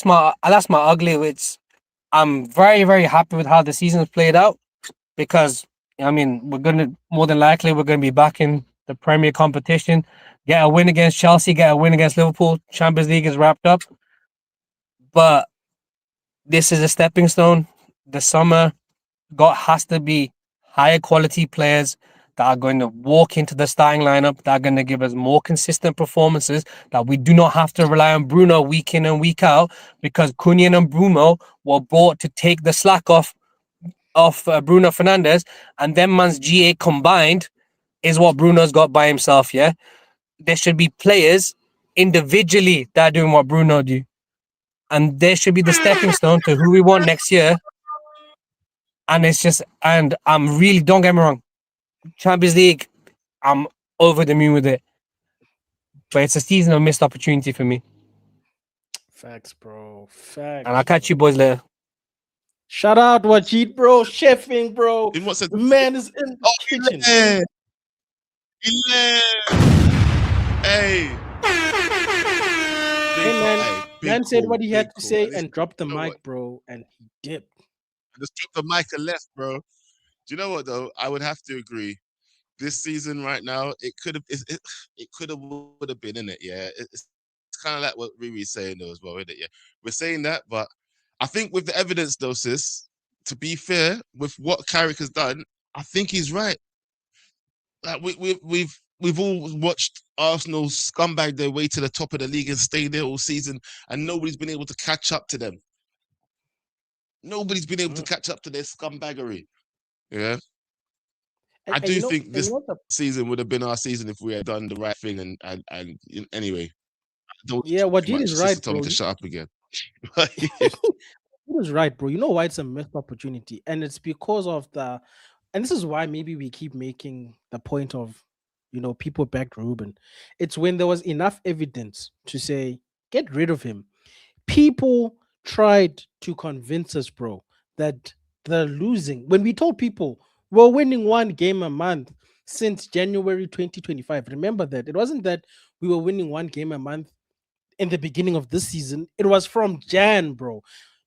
my ugly. I'm very, very happy with how the season's played out, because I mean we're gonna be back in the Premier competition. Get a win against Chelsea, get a win against Liverpool. Champions League is wrapped up, but this is a stepping stone. The summer has to be higher quality players that are going to walk into the starting lineup, that are going to give us more consistent performances, that we do not have to rely on Bruno week in and week out, because Cunha and Bruno were brought to take the slack off Bruno Fernandes, and them man's GA combined is what Bruno's got by himself, yeah? There should be players individually that are doing what Bruno do, and there should be the stepping stone to who we want next year. And it's just, and I'm really, don't get me wrong, Champions League, I'm over the moon with it. But it's a season of missed opportunity for me. Facts, bro. Facts. And I'll catch you boys later. Shout out Wajid, bro. Chefing, bro. In what sense? The man is in the kitchen. Hey. Hey, man. Man said what he had to say and and dropped the you know mic, what? bro, and he dipped. Just dropped the mic and left, bro. Do you know what though? I would have to agree. This season right now, it could have been in it. Yeah, it's kind of like what Riri's saying though as well, isn't it? Yeah, we're saying that, but I think with the evidence, though, sis, to be fair, with what Carrick has done, I think he's right. Like we've all watched Arsenal scumbag their way to the top of the league and stay there all season, and nobody's been able to catch up to them. Nobody's been able to catch up to their scumbaggery. Yeah. I do think this season would have been our season if we had done the right thing. And anyway, yeah, what you is right, told bro. me to shut up again. He was right, bro. You know why it's a missed opportunity, and it's because of and this is why maybe we keep making the point of, you know, people backed Ruben. It's when there was enough evidence to say get rid of him. People tried to convince us, bro, that they're losing. When we told people we're winning one game a month since January 2025. Remember that. It wasn't that we were winning one game a month in the beginning of this season. It was from Jan, bro.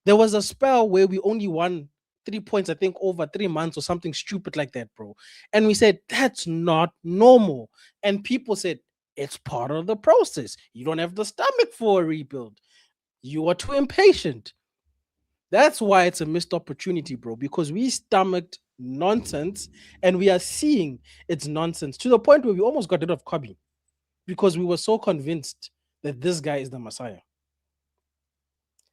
There was a spell where we only won 3 points, I think, over 3 months or something stupid like that, bro. And we said, that's not normal. And people said, it's part of the process. You don't have the stomach for a rebuild. You are too impatient. That's why it's a missed opportunity, bro, because we stomached nonsense and we are seeing it's nonsense to the point where we almost got rid of Kobe because we were so convinced that this guy is the Messiah.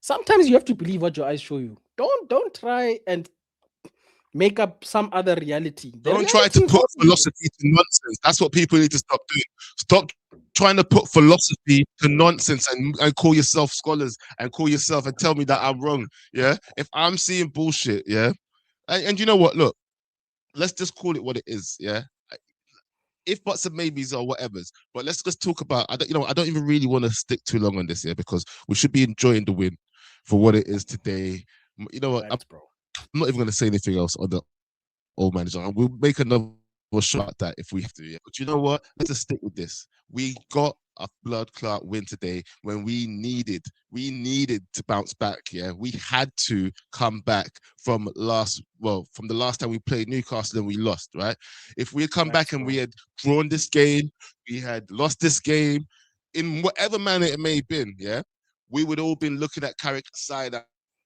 Sometimes you have to believe what your eyes show you. Don't try and make up some other reality. Don't try to put philosophy to nonsense. That's what people need to stop doing. Stop trying to put philosophy to nonsense and call yourself scholars and call yourself and tell me that I'm wrong. Yeah. If I'm seeing bullshit, yeah. And you know what? Look, let's just call it what it is. Yeah. If buts and maybes or whatever's, but let's just talk about. I don't even really want to stick too long on this here because we should be enjoying the win for what it is today. You know what? I'm not even going to say anything else on the old manager. We'll make another shot at that if we have to. Yeah. But you know what? Let's just stick with this. We got a blood clot win today when we needed to bounce back. Yeah, we had to come back from the last time we played Newcastle and we lost. Right? If we had come back and we had drawn this game, we had lost this game, in whatever manner it may have been, yeah, we would all been looking at Carrick side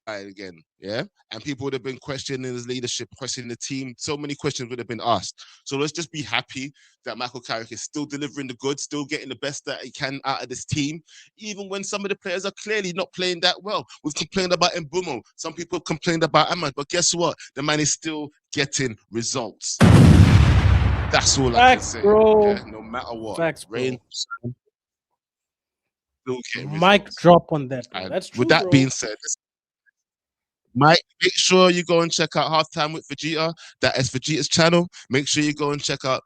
again, yeah, and people would have been questioning his leadership, questioning the team. So many questions would have been asked. So let's just be happy that Michael Carrick is still delivering the goods, still getting the best that he can out of this team, even when some of the players are clearly not playing that well. We've complained about Mbumo. Some people have complained about Ahmad, but guess what? The man is still getting results. That's all I can say. Bro. Yeah? No matter what. Facts, bro. Rain, Mic drop on that. Bro. That's true. With that bro. being said, Mike, make sure you go and check out Halftime with Vegeta. That is Vegeta's channel. Make sure you go and check out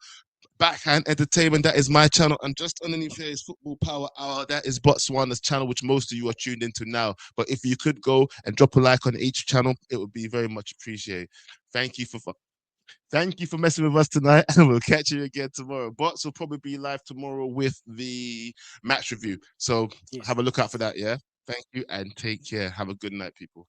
Backhand Entertainment. That is my channel. And just underneath here is Football Power Hour. That is Botswana's channel, which most of you are tuned into now. But if you could go and drop a like on each channel, it would be very much appreciated. Thank you for messing with us tonight, and we'll catch you again tomorrow. Bots will probably be live tomorrow with the match review. So have a look out for that, yeah? Thank you and take care. Have a good night, people.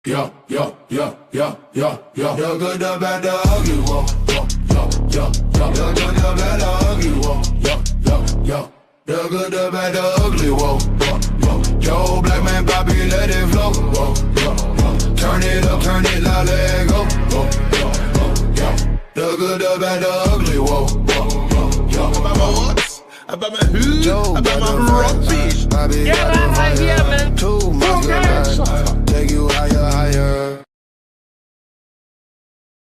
Yo, yo, yo, yo, yo, yo. The good, the bad, the ugly, whoa. Yo, yo, yo, yo. The good, the bad, the ugly, whoa. Yo, yo, yo. The good, the bad, the ugly, whoa. Yo, yo. Yo, black man, Bobby, let it flow. Whoa, yo, yo. Turn it up, now let it go. Whoa, yo, yo, yo. The good, the bad, the ugly, whoa. Yo, yo, yo. About my what? About my who? About my rugby.